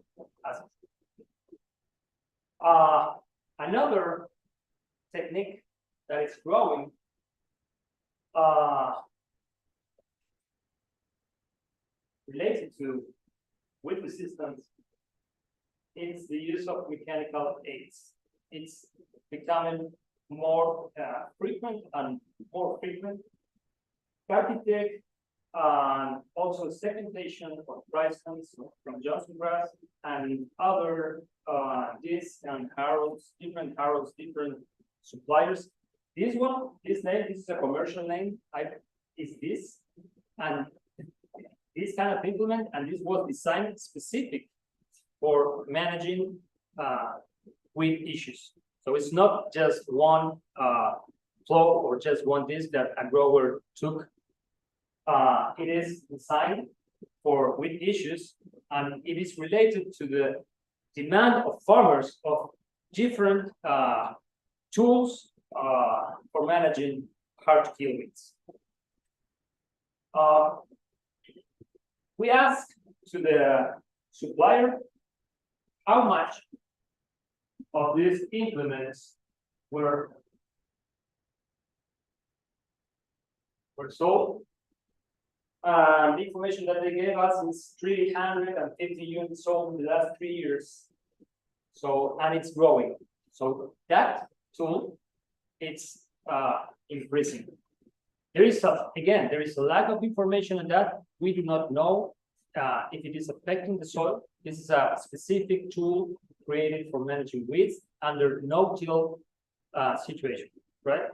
Another technique that is growing related to weed resistance is the use of mechanical aids. It's becoming more frequent and more frequent. Parte and also segmentation of rhizomes from Johnson grass and other this and Harrods, different suppliers. This one, this name, this is a commercial name. Is this and this kind of implement, and this was designed specific for managing weed issues. So it's not just one flow or just one disc that a grower took. It is designed for weed issues, and it is related to the demand of farmers of different tools for managing hard to kill weeds. We asked to the supplier how much of these implements were sold. The information that they gave us is 350 units sold in the last 3 years. So, and it's growing. So that tool, it's increasing. There is again, there is a lack of information on that. We do not know if it is affecting the soil. This is a specific tool created for managing weeds under no-till situation, right?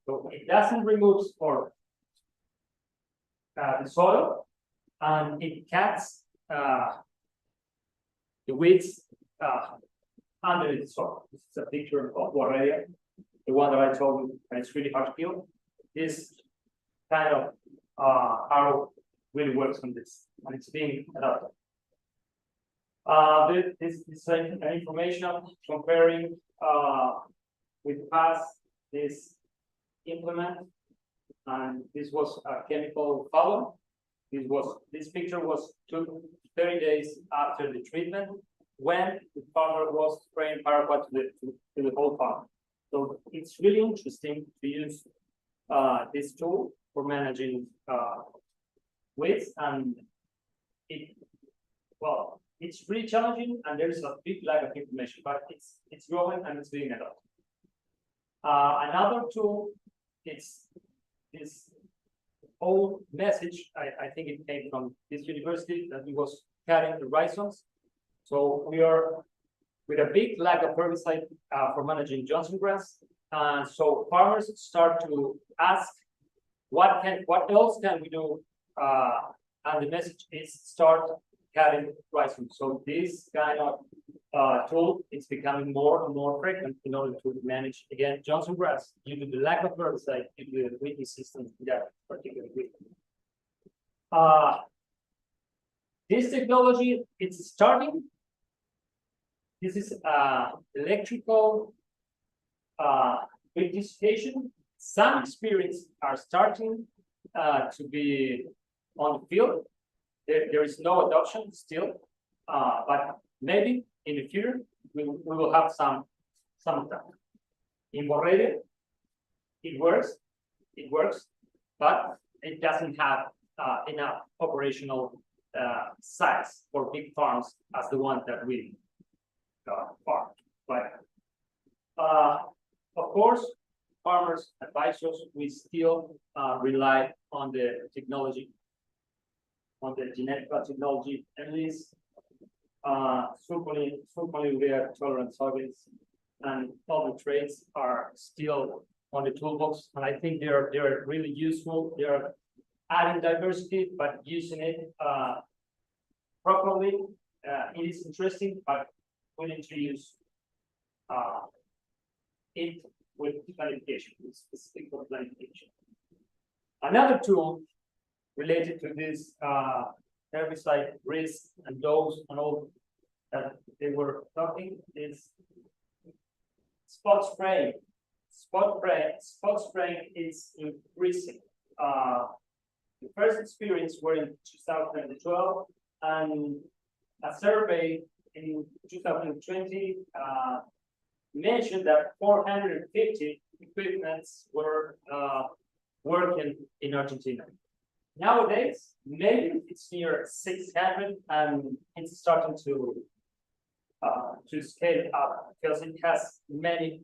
So it doesn't remove or the soil, and it cuts the weeds under the soil. This is a picture of one area, the one that I told you, and it's really hard to kill. This kind of arrow really works on this, and it's being adopted. This is information comparing with past this implement, and this was a chemical follow. This picture was took 30 days after the treatment when the farmer was spraying paraquat to the whole farm. So it's really interesting to use this tool for managing weeds, and it's really challenging, and there is a big lack of information, but it's growing and it's being adopted. Another tool, it's this old message. I think it came from this university that it was cutting the rhizomes. So we are with a big lack of herbicide for managing Johnson grass, and so farmers start to ask, what else can we do? And the message is start cutting rhizomes. So this kind of tool is becoming more and more frequent in order to manage, again, Johnson grass due to the lack of herbicide, due to the weed resistance in that particular weed. This technology, it's starting. This is electrical rectification. Some experiments are starting to be on the field. There is no adoption still, but maybe in the future we will have some of that. In Borrede, it works, but it doesn't have enough operational size for big farms as the one that we farm. But of course, farmers advisors, we still rely on the technology, on the genetical technology, at least sulfonyl urea tolerant soybeans and other traits are still on the toolbox, and I think they're really useful. They're adding diversity, but using it properly. It is interesting, but we need to use it with planification, with specific planification. Another tool related to this herbicide risk and dose and all that they were talking is spot spraying. Spot spraying is increasing. The first experience were in 2012, and a survey in 2020 mentioned that 450 equipments were working in Argentina. Nowadays, maybe it's near 600 and it's starting to scale up because it has many,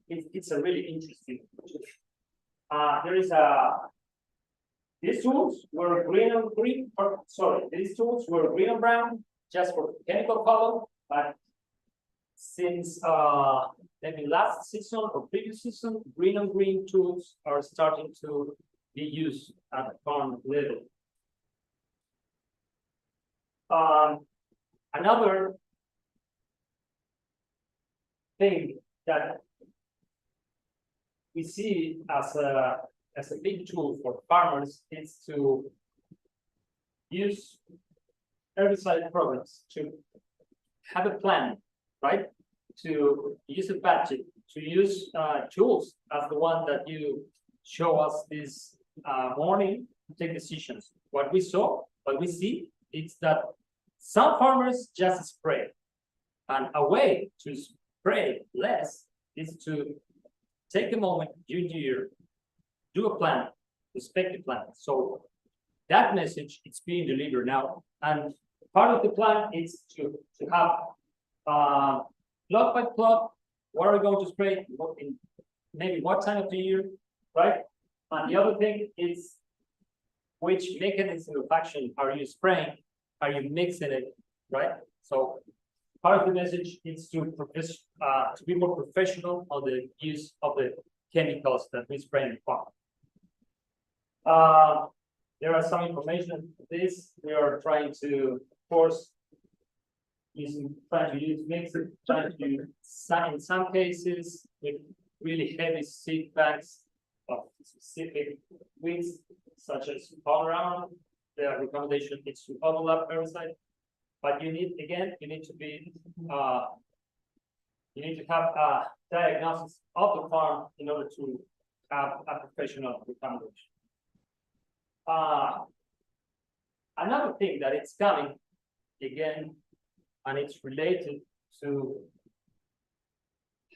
it's a really interesting tool. There is these tools were green and green, or sorry, these tools were green and brown just for chemical color, but since maybe last season or previous season, green and green tools are starting to be used at farm level. Another thing that we see as a big tool for farmers is to use herbicide programs, to have a plan, right? To use a budget, to use tools as the one that you show us this morning to take decisions. What we see, is that some farmers just spray, and a way to spray less is to take a moment during the year, do a plan, respect the plan. So that message is being delivered now, and part of the plan is to have plot by plot, what are we going to spray, maybe what time of the year, right? And the other thing is which mechanism of action are you spraying? Are you mixing it, right? So part of the message is to be more professional on the use of the chemicals that we spray in the farm. There are some information on this. We are trying to, of course, trying to use mixes, trying to use in some cases with really heavy seed bags of specific weeds, such as panorama. The recommendation is to overlap herbicide, but you need to be you need to have a diagnosis of the farm in order to have a professional recommendation. Another thing that it's coming again, and it's related to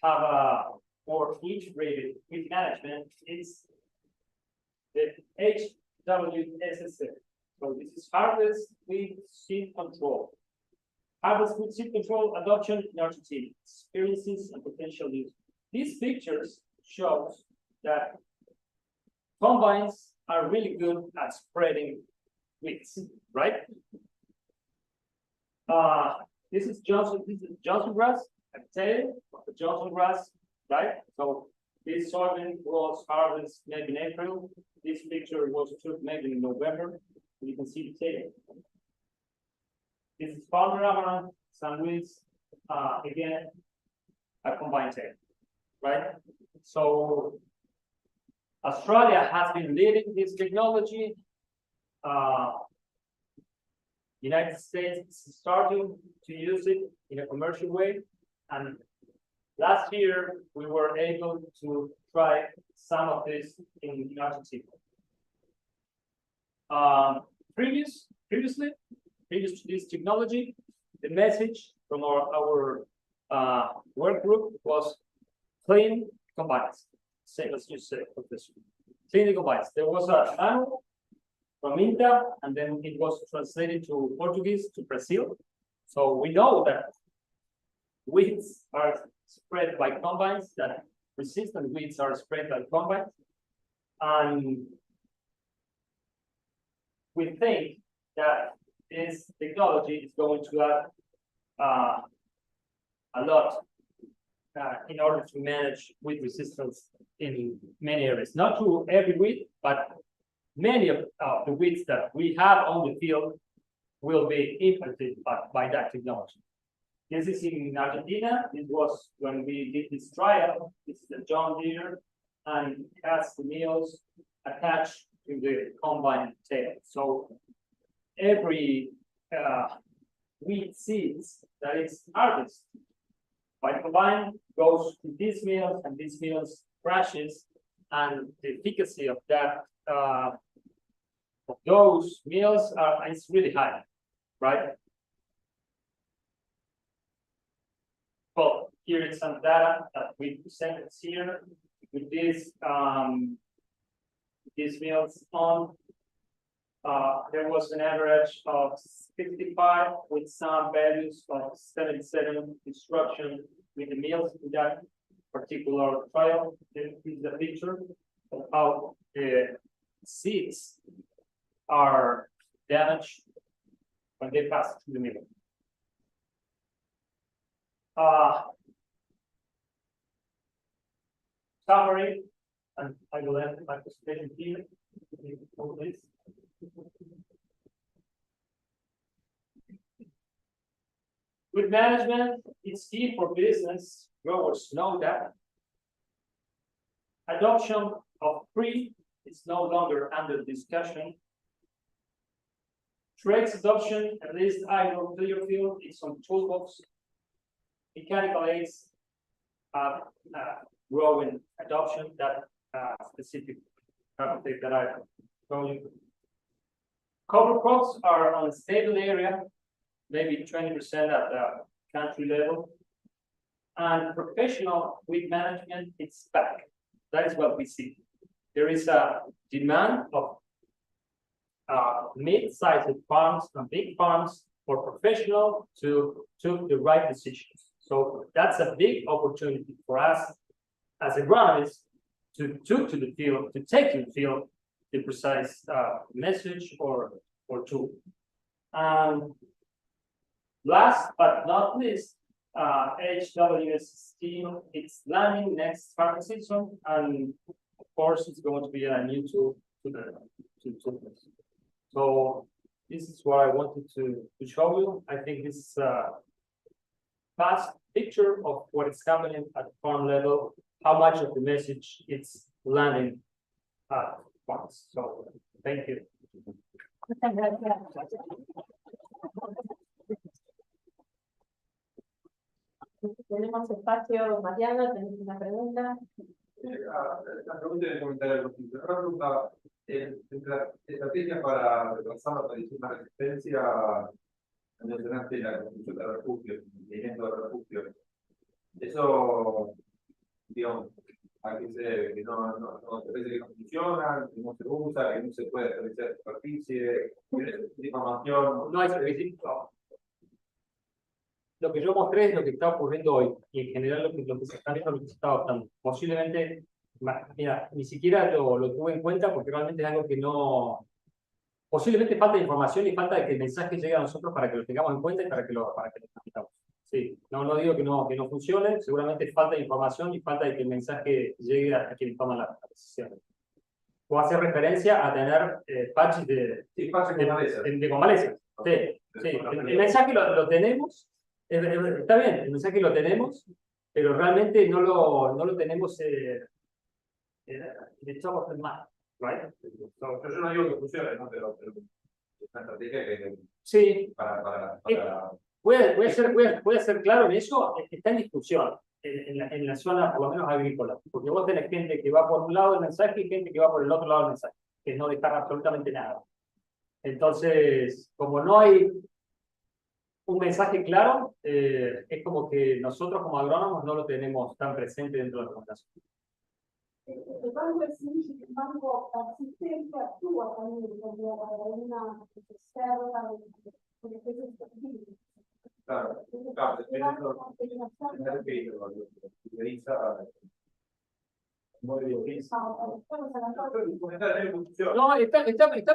have a more integrated with management, is the HWSSF. So this is harvest with seed control. Harvest with seed control adoption in Argentina, experiences and potential use. These pictures shows that combines are really good at spreading weeds, right? This is Johnson grass. I tell you, the Johnson grass, right? So this soybean was harvested maybe in April. This picture was took maybe in November. You can see the tail. This is panorama, some weeds, again, a combined tail, right? So Australia has been leading this technology. United States is starting to use it in a commercial way, and last year we were able to try some of this in Argentina. Previously to this technology, the message from our work group was clean combines. Same as you said, Professor. Clean the combines. There was a manual from INTA, and then it was translated to Portuguese to Brazil. So we know that weeds are spread by combines, that resistant weeds are spread by combines. And we think that this technology is going to add a lot in order to manage weed resistance in many areas. Not to every weed, but many of the weeds that we have on the field will be impacted by that technology. This is in Argentina. It was when we did this trial. This is the John Deere, and it has the mills attached to the combine tail. So every wheat seeds that is harvested by the combine goes to these mills, and these mills crashes, and the efficacy of that of those mills is really high, right? Well, here is some data that we presented here with this these mills on. There was an average of 65 with some values of 77 destruction with the mills in that particular trial. This is the picture of how the seeds are damaged when they pass through the mill. Summary, and I will end my presentation here. Please. Good management is key for business. Growers know that. Adoption of free is no longer under discussion. Traits adoption, at least idle clear field, is on toolbox. Mechanical aids are growing adoption, that specific topic that I told you. Cover crops are on a stable area, maybe 20% at the country level. And professional weed management, it's back. That is what we see. There is a demand of mid-sized farms and big farms for professional to take the right decisions. So that's a big opportunity for us as agronomists to take to the field the precise message or tool. Last but not least, HWS steel, it's landing next farming season, and of course it's going to be a new tool to this. So this is what I wanted to show you. I think this is a fast picture of what is happening at the farm level, how much of the message it's landing at farms. So thank you. Tenemos espacio, Mariana, ¿tenés una pregunta? La pregunta y el comentario. La pregunta, la estrategia para retrasar la aparición de la resistencia, mencionaste la construcción de refugios, el mantenimiento de refugios. Eso, digamos, ¿a qué se debe? Que no se parece que no funciona, que no se usa, que no se puede realizar superficie, información. No hay servicio. Lo que yo mostré es lo que está ocurriendo hoy, y en general lo que se está viendo, lo que se está adoptando. Posiblemente, mira, ni siquiera lo tuve en cuenta porque realmente es algo que no. Posiblemente falta de información y falta de que el mensaje llegue a nosotros para que lo tengamos en cuenta y para que lo transmitamos. Sí, no digo que no funcione, seguramente falta de información y falta de que el mensaje llegue a quienes toman las decisiones. O hacer referencia a tener patches de convalescencia. Sí. El mensaje lo tenemos. Está bien, el mensaje lo tenemos, pero realmente no lo tenemos de top of the mind, right? No, yo no digo que funcione, ¿no? Pero es una estrategia que sí. para Voy a ser claro en eso, está en discusión en la zona, por lo menos agrícola, porque vos tenés gente que va por un lado del mensaje y gente que va por el otro lado del mensaje, que no dejar absolutamente nada. Entonces, como no hay un mensaje claro, es como que nosotros como agrónomos no lo tenemos tan presente dentro de la comunicación. El banco es un banco asistente, actúa también como una reserva de especies específicas. Claro, muy bien. No, está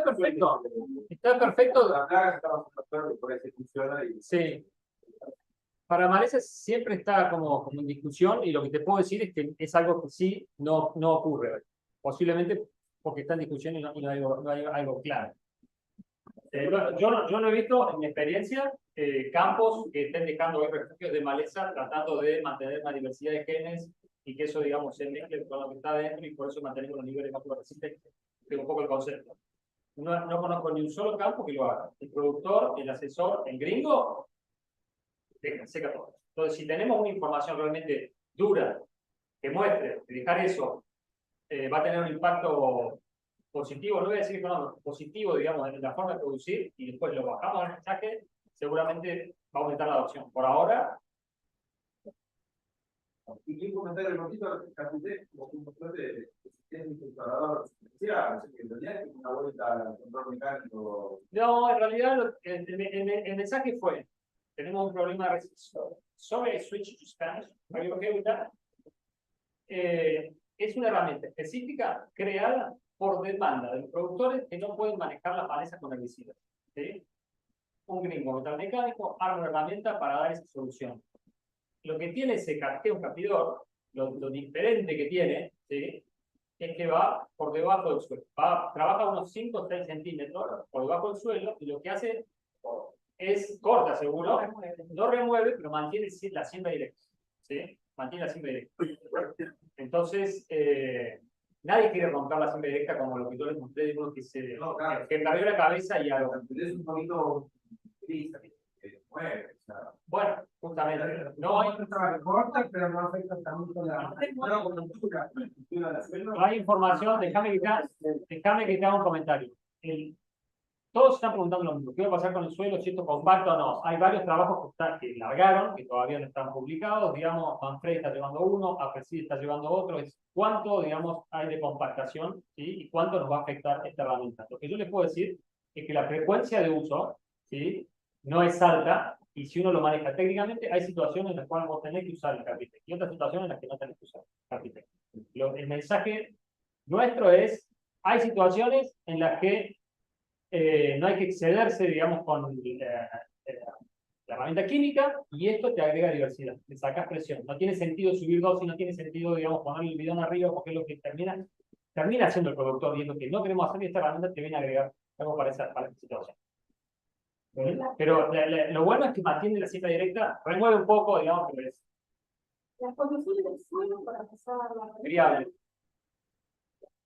perfecto. Está perfecto. La plaga estamos tratando por eso funciona y sí. Para maleza siempre está como en discusión, y lo que te puedo decir es que es algo que sí no ocurre. Posiblemente porque está en discusión y no hay algo claro. Yo no he visto en mi experiencia campos que estén dejando hoy refugios de maleza tratando de mantener una diversidad de genes y que eso, digamos, se mezcle con lo que está adentro y por eso mantenemos los niveles más resistentes, que es un poco el concepto. No conozco ni un solo campo que lo haga. El productor, el asesor, el gringo, seca todo. Entonces, si tenemos una información realmente dura que muestre que dejar eso va a tener un impacto positivo, no voy a decir que no, positivo, digamos, en la forma de producir, y después lo bajamos al mensaje, seguramente va a aumentar la adopción. Por ahora. Y un comentario cortito, como un motor de sistema instalador especial, el control mecánico. No, en realidad el mensaje fue, tenemos un problema de recepción. Sorry, I switch to Spanish. Are you okay with that? Es una herramienta específica creada por demanda de los productores que no pueden manejar las malezas con herbicidas. ¿Sí? Un gringo metalmecánico arma una herramienta para dar esa solución. Lo que tiene ese un captidor, lo diferente que tiene, ¿sí? Es que va por debajo del suelo. Trabaja unos 5 o 6 centímetros por debajo del suelo y lo que hace es, corta seguro, no remueve, pero mantiene la siembra directa. ¿Sí? Mantiene la siembra directa. Entonces, nadie quiere romper la siembra directa como lo que yo les mostré de uno que perdió la cabeza y algo. Es un poquito gris, que mueve, o sea. Bueno, justamente, no hay, corta, pero no afecta tanto la cultura. no hay información. Déjame que te haga un comentario. Todos están preguntando lo mismo. ¿Qué va a pasar con el suelo? ¿Si esto compacto o no? Hay varios trabajos que largaron, que todavía no están publicados. Digamos, Manfred está llevando uno, Apreci está llevando otro. Es cuánto, digamos, hay de compactación, ¿sí? Y cuánto nos va a afectar esta herramienta. Lo que yo les puedo decir es que la frecuencia de uso, ¿sí? No es alta. Y si uno lo maneja técnicamente, hay situaciones en las cuales vos tenés que usar el Capitec y otras situaciones en las que no tenés que usar el Capitec. El mensaje nuestro es, hay situaciones en las que no hay que excederse, digamos, con la herramienta química y esto te agrega diversidad, te sacas presión. No tiene sentido subir dosis, no tiene sentido, digamos, poner el bidón arriba porque es lo que termina haciendo el productor viendo que no queremos hacer y esta herramienta te viene a agregar algo para esa situación. Pero lo bueno es que mantiene la cita directa, remueve un poco, digamos, pero es Las condiciones del suelo para pasar la friable.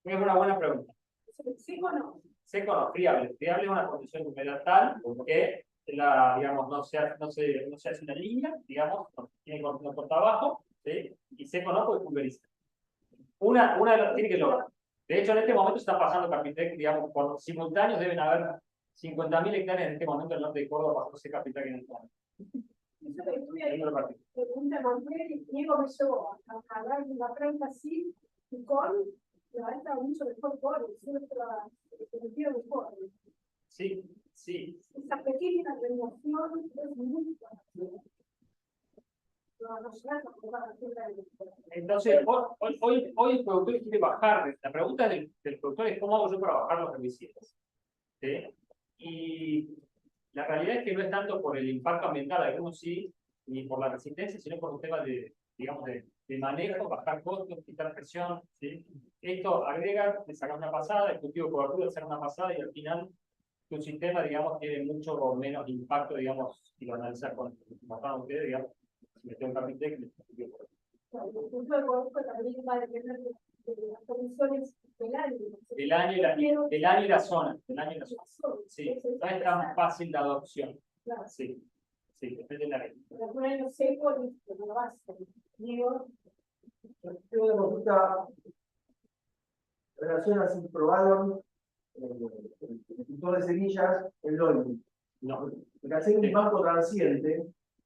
Es una buena pregunta. ¿Sí o no? Seco no, friable. Friable es una condición de humedad tal que digamos, no se hace una línea, digamos, no corta abajo, ¿sí? Y seco no, porque pulveriza. Una de las tiene que lograr. De hecho, en este momento está pasando Capitec, digamos, por simultáneos deben haber 50.000 hectáreas en este momento en el norte de Córdoba pasándose Capitec en el momento. Pregunta Manuel y Diego me llevó a hablar de una planta así y con la alta mucho mejor con el mejor. Sí, sí. Esa pequeña remoción es muy fácil. Entonces, hoy el productor quiere bajar. La pregunta del productor es cómo hago yo para bajar los herbicidas. ¿Sí? Y la realidad es que no es tanto por el impacto ambiental, algunos sí, ni por la resistencia, sino por un tema de, digamos, de manejo, bajar costos, quitar presión. ¿Sí? Esto agrega, le saca una pasada, el cultivo de cobertura le saca una pasada y al final tu sistema, digamos, tiene mucho menos impacto, digamos, si lo analizas con ustedes, digamos, si metió un Capitec, el cultivo de cobertura. El punto de cobertura también va a depender de las condiciones del año. El año y la zona. Sí, no es tan fácil la adopción. Claro. Sí, sí, depende de la ley. Pero un año seco, listo, no vas a Diego. Tengo una consulta en relación a si probaron el cultor de semillas en Loli. No. Porque al ser un banco transiente,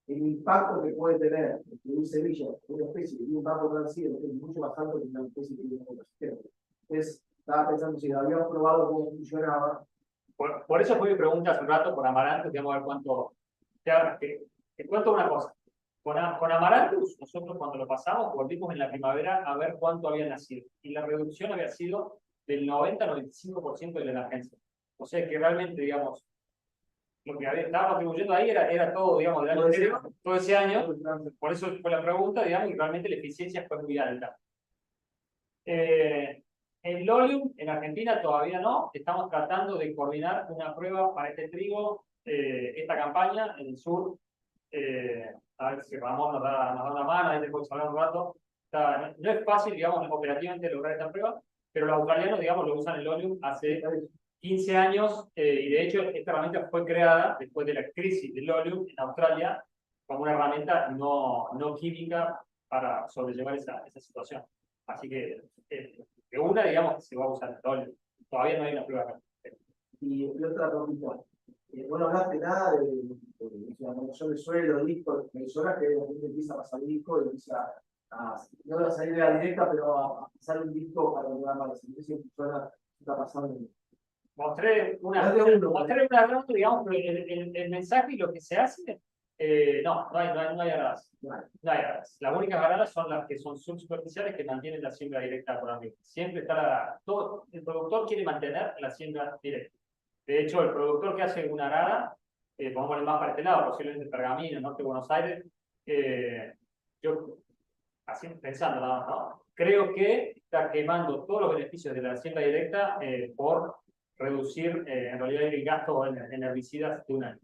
el impacto que puede tener un semilla, una especie que tiene un banco transiente, es mucho más alto que una especie que tiene un ecosistema. Entonces, estaba pensando si habíamos probado cómo funcionaba. Por eso fue mi pregunta hace un rato por Amaranthus, vamos a ver cuánto. Te cuento una cosa. Con Amaranthus, nosotros cuando lo pasamos, volvimos en la primavera a ver cuánto había nacido. Y la reducción había sido del 90 al 95% de la emergencia. O sea que realmente, digamos, lo que estábamos atribuyendo ahí era todo, digamos, del año anterior, todo ese año. Por eso fue la pregunta, digamos, y realmente la eficiencia fue muy alta. En Lolium, en Argentina todavía no. Estamos tratando de coordinar una prueba para este trigo, esta campaña en el sur. A ver si Ramón nos da una mano, ahí después hablar un rato. No es fácil, digamos, operativamente lograr esta prueba, pero los australianos, digamos, lo usan en Lolium hace 15 años, y de hecho esta herramienta fue creada después de la crisis del Lolium en Australia como una herramienta no química para sobrellevar esa situación. Así que, de una, digamos, se va a usar el Lolium. Todavía no hay una prueba. Y otra pregunta. Bueno, hablaste nada de la promoción del suelo, disco, emisoras que la gente empieza a pasar el disco y empieza no a salir de la directa, pero a pasar un disco para lograr más. Entonces, está pasando. Mostré una rata, digamos, pero el mensaje y lo que se hace, no hay aradas. No hay aradas. Las únicas aradas son las que son subsuperficiales que mantienen la siembra directa por arriba. Siempre está el productor quiere mantener la siembra directa. De hecho, el productor que hace una arada, pongámosle más para este lado, posiblemente Pergamino, norte de Buenos Aires, yo, así pensando nada más, ¿no? Creo que está quemando todos los beneficios de la siembra directa por reducir en realidad el gasto en herbicidas de un año.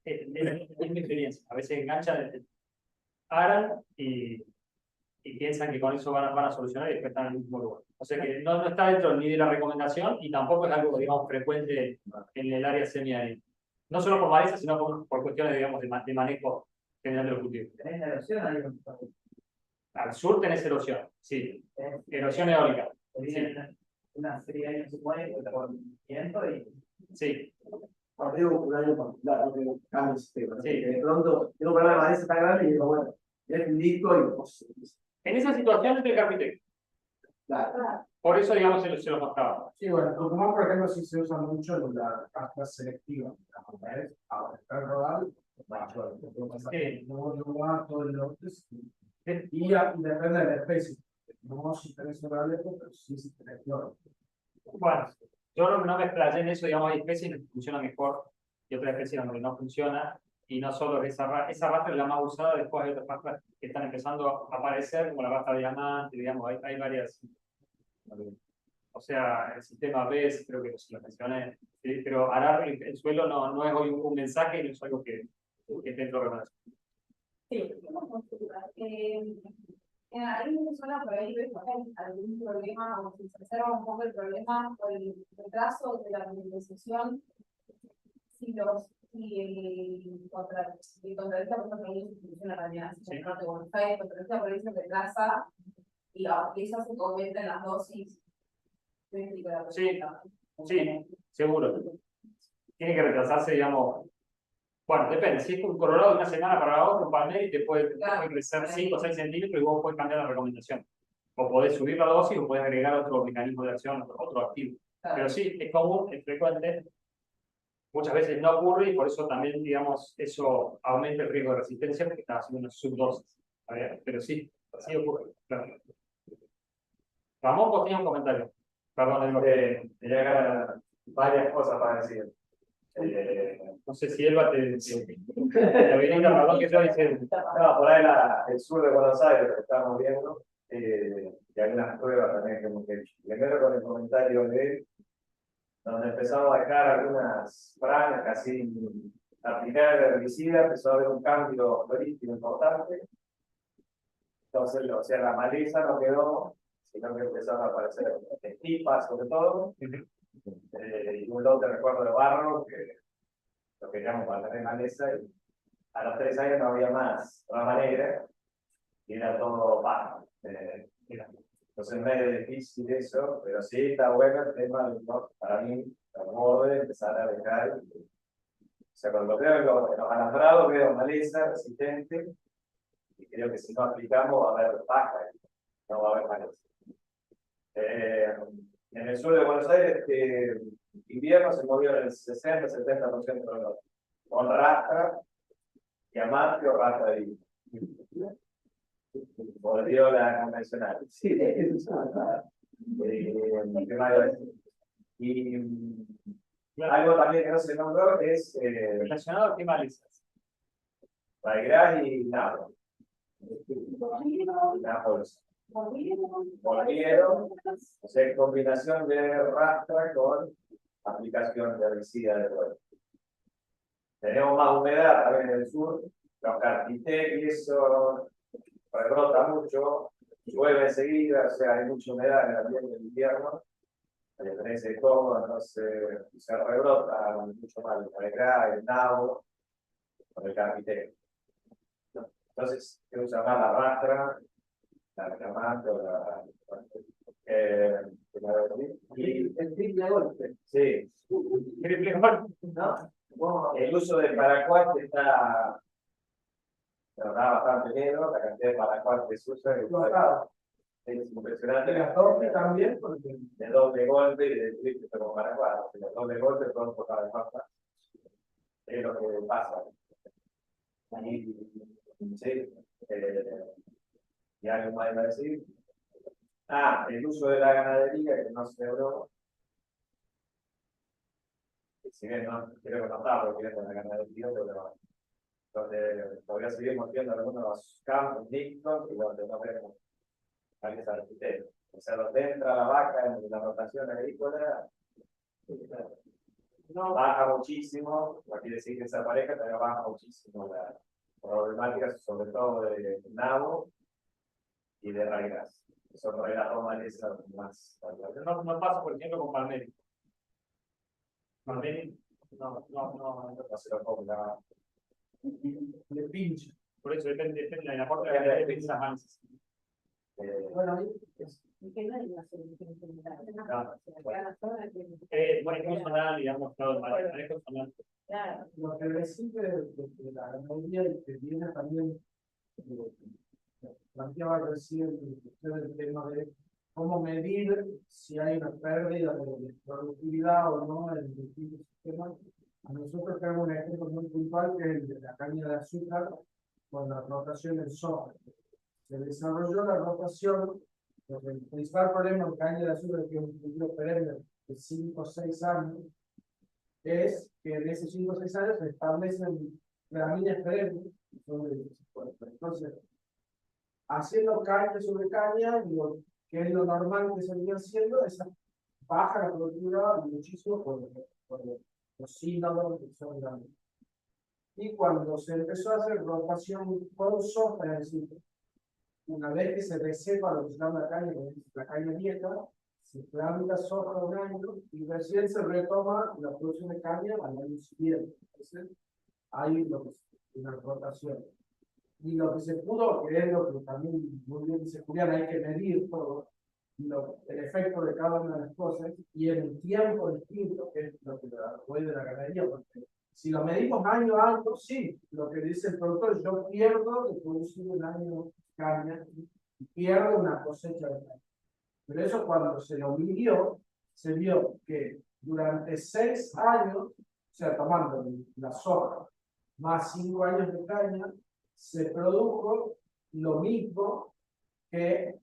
Es mi experiencia. A veces enganchan, aran y piensan que con eso van a solucionar y después están en el mismo lugar. O sea que no está dentro ni de la recomendación y tampoco es algo, digamos, frecuente en el área semiárida. No solo por maleza, sino por cuestiones, digamos, de manejo general de los cultivos. ¿Tenés la erosión ahí? Al sur tenés erosión, sí. Erosión eólica. Sí. Una serie de años supone por viento y Sí. Digo, un año particular, no tengo cambios de sistema. Sí. De pronto tengo un problema de maleza tan grande y digo, bueno, es indico y pues, En esa situación es el carpintero. claro. Por eso, digamos, se lo mostraba. Sí, bueno, en Tucumán, por ejemplo, sí se usa mucho la pasta selectiva. Ahora, está rodado, Sí. no va todo el norte. Y depende de la especie. No si tenés oralejo, pero sí si tenés flor. Bueno, yo no me explayé en eso, digamos, hay especies que funcionan mejor y otras especies donde no funciona. Y no solo esa rata es la más usada, después hay otras pastas que están empezando a aparecer, como la pasta diamante, digamos, hay varias. O sea, el sistema BES, creo que lo mencioné, ¿sí? Pero arar el suelo no es hoy un mensaje, no es algo que esté dentro de la relación. Sí, tengo consulta. Hay una zona por ahí, ¿ves algún problema o si se observa un poco el problema por el retraso de la administración? Contra esta por ejemplo, hay una institución en la realidad, en el norte de Buenos Aires, contra esta por ahí se retrasa y quizás se convierten las dosis. Sí, sí, seguro. Tiene que retrasarse, digamos. Bueno, depende. Si es un colorado de una semana para la otra, un palmer y te puede crecer 5 o 6 centímetros y vos podés cambiar la recomendación. O podés subir la dosis o podés agregar otro mecanismo de acción, otro activo. Pero sí, es común, es frecuente. Muchas veces no ocurre y por eso también, digamos, eso aumenta el riesgo de resistencia porque está haciendo una subdosis. Pero sí, así ocurre. Claro. Ramón, vos tenías un comentario. Perdón, tenía acá varias cosas para decir. no sé si Elba te habilita, perdón que yo dice. No, por ahí el sur de Buenos Aires lo que estamos viendo, y algunas pruebas también que hemos hecho. Primero con el comentario de él, donde empezamos a dejar algunas franjas sin aplicar el herbicida, empezó a haber un cambio florístico importante. Entonces, o sea, la maleza no quedó, sino que empezaron a aparecer estipas, sobre todo, y un lote, recuerdo, de barro, que lo queríamos mantener en maleza, y a los 3 años no había más rama negra, y era todo barro. Entonces, medio difícil eso, pero sí está bueno el tema, ¿no? Para mí, el borde, empezar a dejar. O sea, cuando veo en los alambrados, veo maleza resistente, y creo que si no aplicamos va a haber paja, no va a haber maleza. En el sur de Buenos Aires, invierno se movió en el 60-70% con rastra, diamante o rastra de vino. Volvió la convencional. Sí, eso y algo también que no se nombró es Relacionado a qué malezas. Valgras y Nápoles. Volvieron, o sea, combinación de rastra con aplicación de herbicida de vuelo. Tenemos más humedad también en el sur, los carpinteros y eso rebrota mucho, llueve enseguida, o sea, hay mucha humedad en el ambiente del invierno, la diferencia de todo, entonces se rebrota mucho más el Valgras, el nabo, con el carpintero. Entonces, se usa más la rastra, la reclamante o y el triple golpe. Sí. Triple golpe. ¿No? El uso del paracuat está bastante menos, la cantidad de paracuat que se usa es Es impresionante. La torre también, porque De doble golpe y de triple como Paraguay. De doble golpe pronto para el papa. Es lo que pasa. Ahí, sí. Y algo más iba a decir. Ah, el uso de la ganadería que no se logró. Si bien no, creo que no estaba prohibiendo la ganadería, pero donde todavía seguimos viendo algunos campos distintos y donde no vemos varios arquitectos. O sea, donde entra la vaca en la rotación agrícola, no baja muchísimo, no quiere decir que esa pareja también baja muchísimo la problemática, sobre todo de nabo y de raigas. Eso no es la toma de esa más. No pasa, por ejemplo, con Palmeri. Palmeri, No se lo ponga. le pincha. por eso depende de la aporte de la de esas avances. Bueno, ahí Y que no hay una solución general. Cada zona tiene- Bueno, incluso nada, digamos, claro, manejo sonal. Claro. lo que recibe de la ganadería y que viene también, planteaba recién el tema de cómo medir si hay una pérdida de productividad o no en distintos sistemas. A nosotros tenemos un ejemplo muy puntual que es el de la caña de azúcar con la rotación en soja. Se desarrolló la rotación, porque el principal problema de caña de azúcar, que es un cultivo perenne de 5 o 6 años, es que en esos 5 o 6 años se establecen gramíneas perennes. Entonces, haciendo caña sobre caña, que es lo normal que se venía haciendo, esa baja la productividad muchísimo por los síndromes que son grandes. Y cuando se empezó a hacer rotación con soja, es decir, una vez que se reserva lo que se llama la caña vieja, se planta soja un año y recién se retoma la producción de caña al año siguiente. Entonces, hay una rotación. Y lo que se pudo, que es lo que también muy bien dice Julián, hay que medir todo el efecto de cada una de las cosas y en un tiempo distinto, que es lo que puede de la ganadería, porque si lo medimos año a año, sí, lo que dice el productor, yo pierdo de producir un año caña y pierdo una cosecha de caña. Pero eso cuando se lo midió, se vio que durante 6 años, o sea, tomando la soja más 5 años de caña, se produjo lo mismo que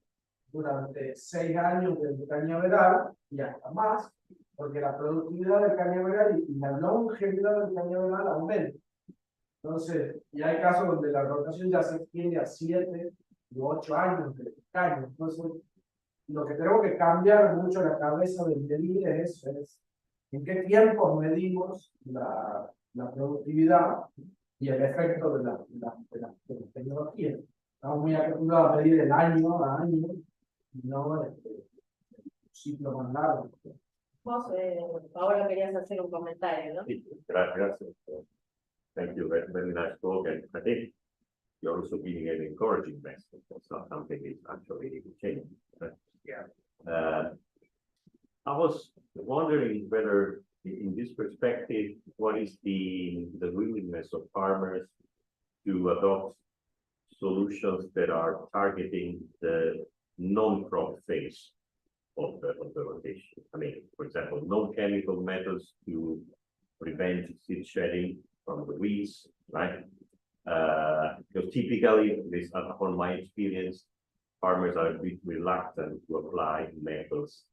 durante 6 años del cañaveral y hasta más, porque la productividad del cañaveral y la longevidad del cañaveral aumenta. Entonces, y hay casos donde la rotación ya se extiende a 7 u 8 años de caña. Entonces, lo que tenemos que cambiar mucho la cabeza del medir es en qué tiempos medimos la productividad y el efecto de la tecnología. Estamos muy acostumbrados a medir el año a año, y no un ciclo más largo. Vos, ahora querías hacer un comentario, ¿no? Sí, gracias. Thank you, very nice talk, and I think you're also giving an encouraging message. That's not something that's actually changing. Yeah. I was wondering whether, in this perspective, what is the willingness of farmers to adopt solutions that are targeting the non-crop phase of the rotation? I mean, for example, non-chemical methods to prevent seed shedding from the weeds, right? Because typically, this, upon my experience, farmers are a bit reluctant to apply methods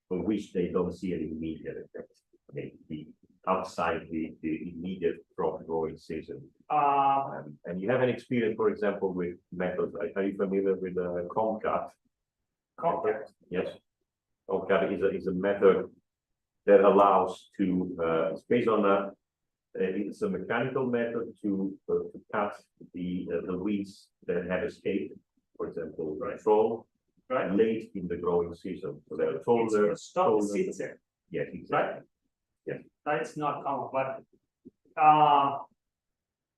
from which they don't see an immediate effect. I mean, outside the immediate crop growing season. And you have an experience, for example, with methods. Are you familiar with the Comcat? Comcat. Yes. Comcat is a method that allows to, it's based on it's a mechanical method to cut the weeds that have escaped, for example, troll, Right. late in the growing season. So they're taller. Stop the seeds there. Yes, exactly. Right? That's not common, but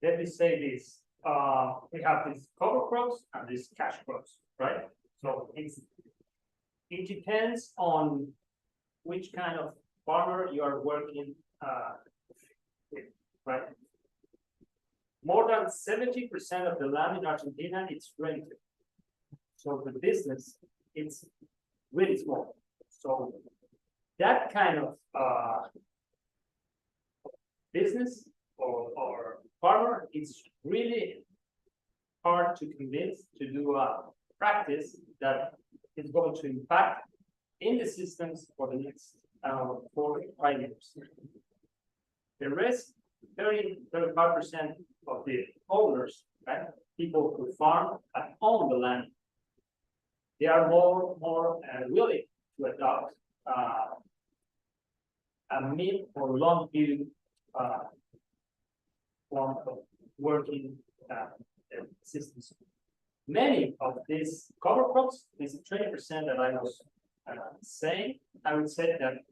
let me say this. We have these cover crops and these cash crops, right? So it depends on which kind of farmer you are working with, right? More than 70% of the land in Argentina is rented. So the business, it's really small. So that kind of business or farmer, it's really hard to convince to do a practice that is going to impact in the systems for the next 4 or 5 years. The rest, 35% of the owners, right, people who farm and own the land, they are more willing to adopt a mid or long view form of working systems. Many of these cover crops, this 20% that I was saying, I would say that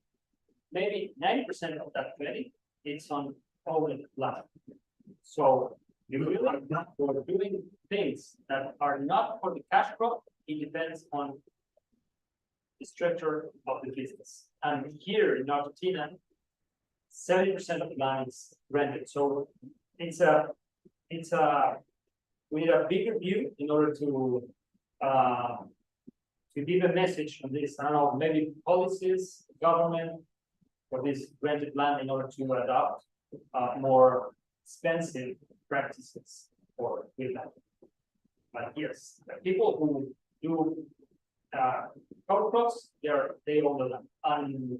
maybe 90% of that 20 is on own land. So you really not for doing things that are not for the cash crop, it depends on the structure of the business. And here in Argentina, 70% of the land is rented. So it's a we need a bigger view in order to give a message on this. I don't know, maybe policies, government for this rented land in order to adopt more expensive practices for land. But yes, the people who do cover crops, they own the land. And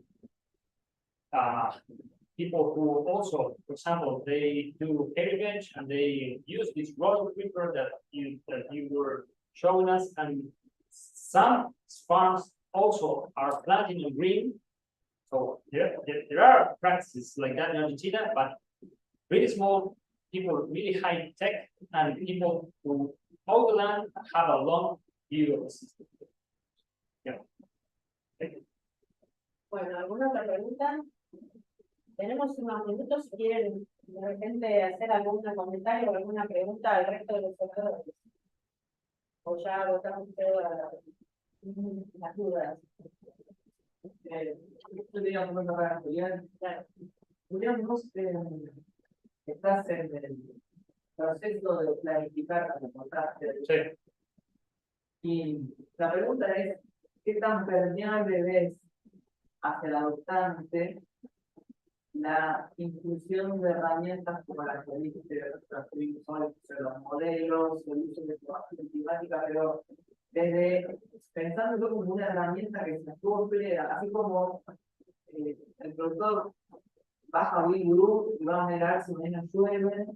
people who also, for example, they do heritage and they use this road reaper that you were showing us, and some farms also are planting on green. So there are practices like that in Argentina, but really small people, really high tech, and people who own the land have a long view of the system. Yeah. Bueno, ¿alguna otra pregunta? Tenemos unos minutos si quieren de repente hacer algún comentario o alguna pregunta al resto de los oradores. O ya agotamos todas las dudas. Yo diría una para Julián. Julián, vos estás en el proceso de planificar, como contaste. Sí. Y la pregunta es, ¿qué tan permeable ves hacia el adoptante la inclusión de herramientas como las que transferimos hoy, los modelos, el uso de información climática, pero desde pensándolo como una herramienta que se cumple, así como el productor baja a Gurú y va a mirar si mañana llueve,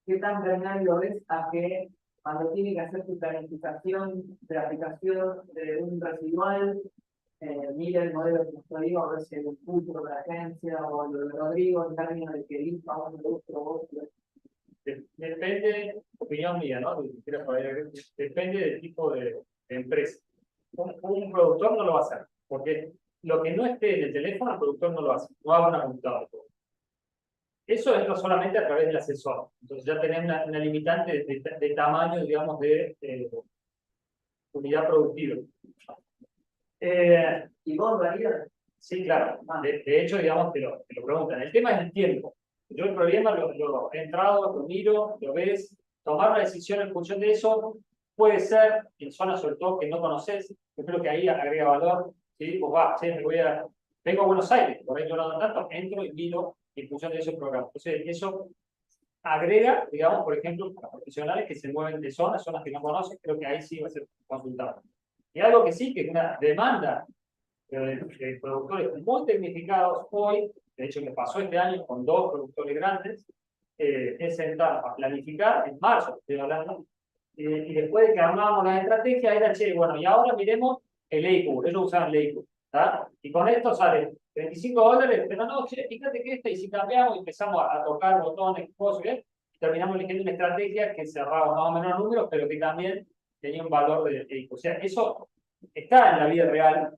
¿qué tan permeable lo ves a que cuando tiene que hacer su planificación de aplicación de un residual, mira el modelo que nos digo, a ver si hay un punto de la agencia o lo de Rodrigo en términos de que IFA o otro. Depende, opinión mía, ¿no? Depende del tipo de empresa. Un productor no lo va a hacer, porque lo que no esté en el teléfono, el productor no lo hace, no haga una computadora. Eso entra solamente a través del asesor. Entonces ya tenés una limitante de tamaño, digamos, de unidad productiva. ¿Y vos lo harías? Sí, claro. De hecho, digamos, te lo preguntan. El tema es el tiempo. Yo el problema lo he entrado, lo miro, lo ves, tomar una decisión en función de eso puede ser en zonas sobre todo que no conoces. Yo creo que ahí agrega valor. ¿Sí? Pues va, sí, vengo a Buenos Aires, por ahí yo no tanto, entro y miro en función de esos programas. Entonces, eso agrega, digamos, por ejemplo, a profesionales que se mueven de zonas que no conocen, creo que ahí sí va a ser consultado. Y algo que sí, que es una demanda de productores muy tecnificados hoy, de hecho me pasó este año con 2 productores grandes, es sentar a planificar en marzo, estoy hablando, y después de que armábamos la estrategia era, che, bueno, y ahora miremos el EIQ, ellos usaban el EIQ, ¿tá? Y con esto sale $35, pero no, che, fíjate que y si cambiamos, empezamos a tocar botones, cosas, y terminamos eligiendo una estrategia que cerraba más o menos números, pero que también tenía un valor de EIQ. O sea, eso está en la vida real,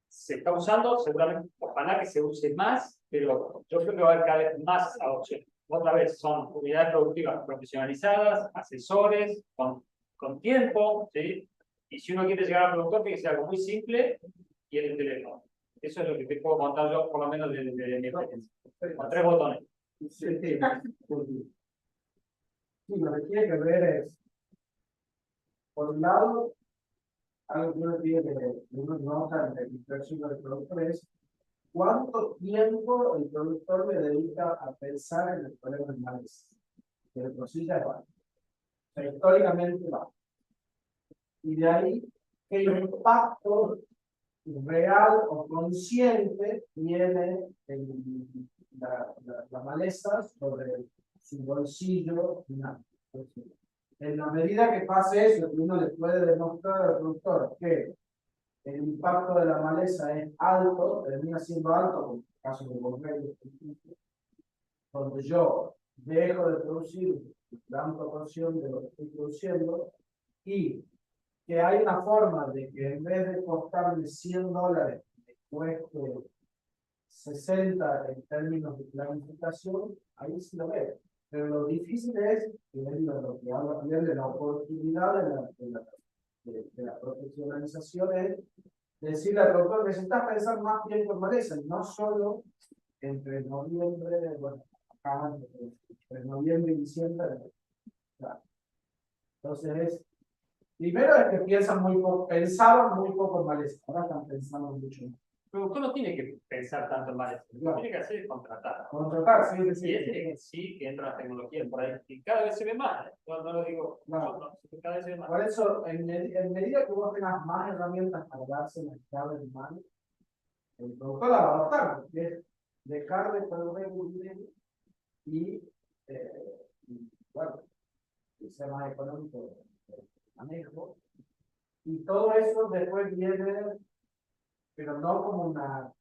se está usando, seguramente, ojalá que se use más, pero yo creo que va a haber cada vez más adopción. Otra vez, son unidades productivas profesionalizadas, asesores, con tiempo, ¿sí? Y si uno quiere llegar al productor, tiene que ser algo muy simple y en el teléfono. Eso es lo que te puedo contar yo, por lo menos de mi experiencia. Con 3 botones. Sí, lo que tiene que ver es Por un lado, algo que uno tiene que uno nota en el proceso del productor es cuánto tiempo el productor le dedica a pensar en el problema animales. Que el proceso es bajo. O sea, históricamente bajo. Y de ahí que el impacto real o consciente tiene la maleza sobre su bolsillo final. En la medida que pase eso, uno le puede demostrar al productor que el impacto de la maleza es alto, termina siendo alto, como en el caso de Bolivia, cuando yo dejo de producir gran proporción de lo que estoy produciendo y que hay una forma de que en vez de costarme $100, me cueste 60 en términos de planificación, ahí sí lo veo. Pero lo difícil es, y es lo que habla bien de la oportunidad de la profesionalización, es decirle al productor, necesitas pensar más tiempo en maleza, y no solo entre noviembre, bueno, acá, entre noviembre y diciembre. Claro. Entonces es, primero es que piensan muy poco, pensaban muy poco en maleza, ahora están pensando mucho más. El productor no tiene que pensar tanto en maleza, lo que tiene que hacer es contratar. Contratar, sí, sí, Y ese sí que entra la tecnología por ahí, y cada vez se ve más, no lo digo, cada vez se ve más. Por eso, en medida que vos tengas más herramientas para darse la clave de mano, el productor la va a adoptar, porque es dejar de perder un dinero y, bueno, y ser más económico el manejo. Y todo eso después viene, pero no como una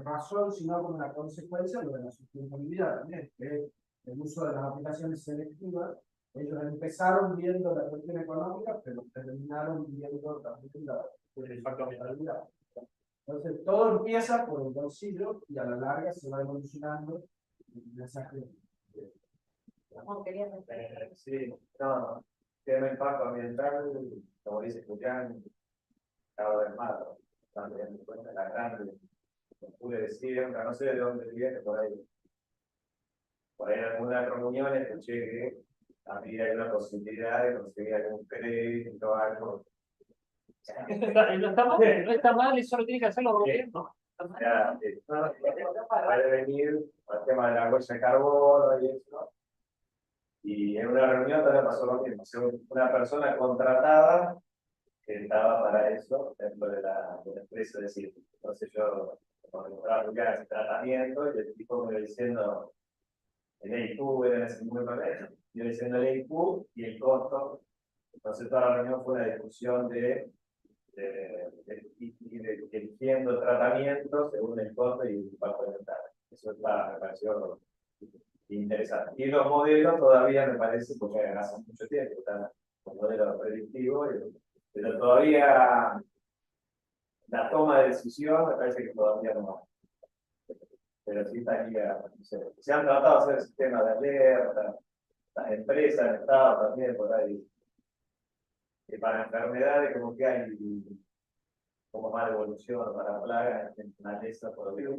razón, sino como una consecuencia de la sustentabilidad también, que es el uso de las aplicaciones selectivas. Ellos empezaron viendo la cuestión económica, pero terminaron viendo también el impacto ambiental. Entonces, todo empieza por el bolsillo y a la larga se va evolucionando el mensaje. Sí, no, tiene un impacto ambiental, como dice Julián, cada vez más, teniendo en cuenta la grande, pude decir, no sé de dónde viene, por ahí en algunas reuniones escuché que había una posibilidad de conseguir algún crédito o algo. No está mal, eso lo tiene que hacer los gobiernos. Ya, puede venir el tema de la huella de carbono y eso. Y en una reunión también pasó lo mismo. Una persona contratada que estaba para eso dentro de la empresa, es decir, entonces yo compraba ese tratamiento y el tipo me iba diciendo el EIQ era ese muy problema, yo diciendo el EIQ y el costo. Entonces toda la reunión fue una discusión de eligiendo tratamientos según el costo y el impacto ambiental. Eso me pareció interesante. Y los modelos todavía me parece, porque hace mucho tiempo están los modelos predictivos, pero todavía la toma de decisión me parece que todavía no. Pero sí estaría, no sé, se han tratado de hacer sistemas de alerta, las empresas, el Estado también por ahí. Que para enfermedades como que hay como más evolución para plagas en maleza, por lo menos es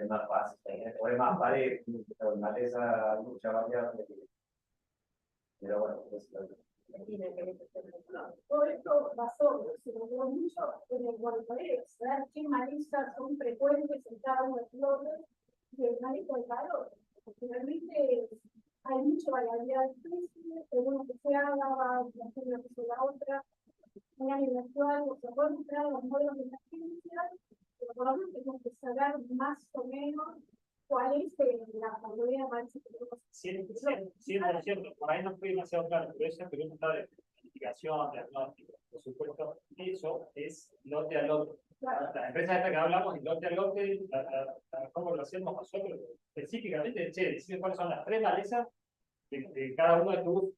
más fácil, o es más parejo, en maleza hay mucha variable, pero bueno, Todo esto basó, se logró mucho en el monitoreo, saber qué malezas son frecuentes en cada uno de los lotes y el manejo del calor. Porque realmente hay mucha variabilidad de especies, según lo que se haga, va a hacer una cosa o la otra. Un año actual, se pueden mostrar los modelos de emergencia, pero por lo menos tenemos que saber más o menos cuál es la probabilidad de maleza que tenemos. 100%, por ahí no fue demasiado claro, pero esa pregunta de planificación, diagnóstico, por supuesto, eso es lote a lote. Claro. La empresa esta que hablamos, lote a lote, ¿cómo lo hacemos nosotros? Específicamente, decime cuáles son las 3 malezas de cada uno de tus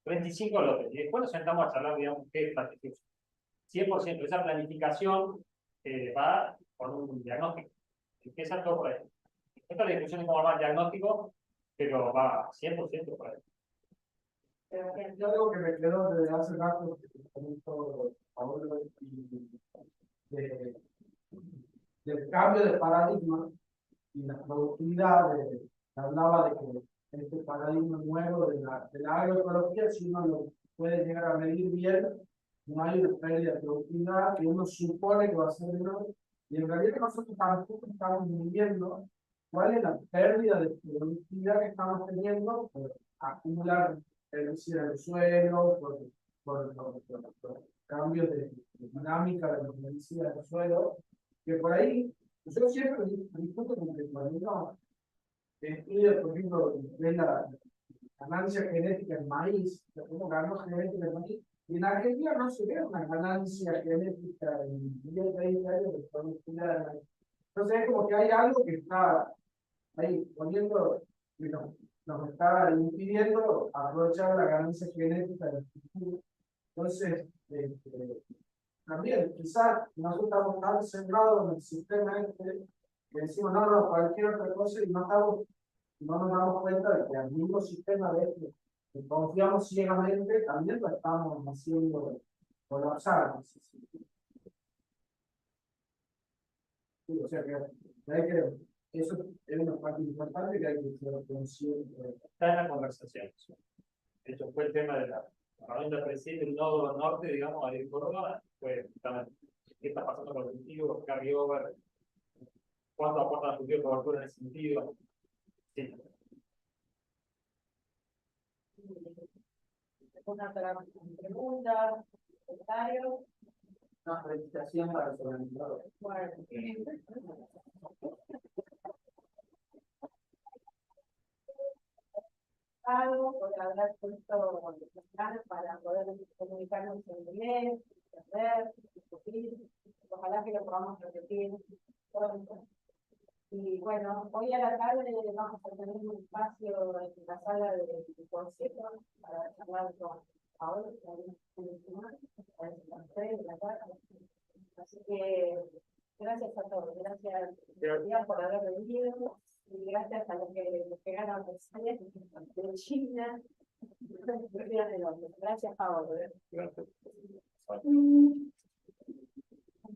25 lotes. Y después nos sentamos a charlar, digamos, qué es planificación. 100%, esa planificación va con un diagnóstico. Empieza todo por ahí. Esta es la discusión de cómo va el diagnóstico, pero va 100% por ahí. Yo algo que me quedó desde hace rato, que comento ahora, del cambio de paradigma y la productividad, hablaba de que este paradigma nuevo de la agroecología, si uno lo puede llegar a medir bien, no hay una pérdida de productividad que uno supone que va a ser menor, y en realidad nosotros tampoco estamos midiendo cuál es la pérdida de productividad que estamos teniendo por acumular herbicidas en el suelo, por cambios de dinámica de los herbicidas en el suelo, que por ahí, yo siempre discuto con que cuando uno estudia, por ejemplo, ve la ganancia genética en maíz, como ganó genética en maíz, y en Argentina no se ve una ganancia genética en 10, 20 años de productividad de maíz. Entonces es como que hay algo que está ahí poniendo, que nos está impidiendo aprovechar la ganancia genética del futuro. Entonces, también quizás nosotros estamos tan centrados en el sistema que decimos, no, cualquier otra cosa, y no nos damos cuenta de que al mismo sistema que confiamos ciegamente, también lo estamos haciendo colapsar. Sí, o sea que hay que, eso es una parte importante que hay que ser consciente. Está en la conversación. De hecho, fue el tema de la herramienta presente del nodo norte, digamos, ahí en Córdoba, fue qué está pasando con los cultivos, carryover, cuánto aporta la cultivo de cobertura en ese sentido. Sí. Una pregunta, comentario. Una felicitación para los organizadores. Bueno, algo por haber puesto los planes para poder comunicarnos en inglés, aprender, discutir. Ojalá que lo podamos repetir pronto. Y bueno, hoy a la tarde vamos a tener un espacio en la sala de consejo para charlar con Paolo, que a las 3 de la tarde. Así que gracias a todos, gracias por haber venido y gracias a los que ganan mensajes de China. Gracias, Paolo. Gracias.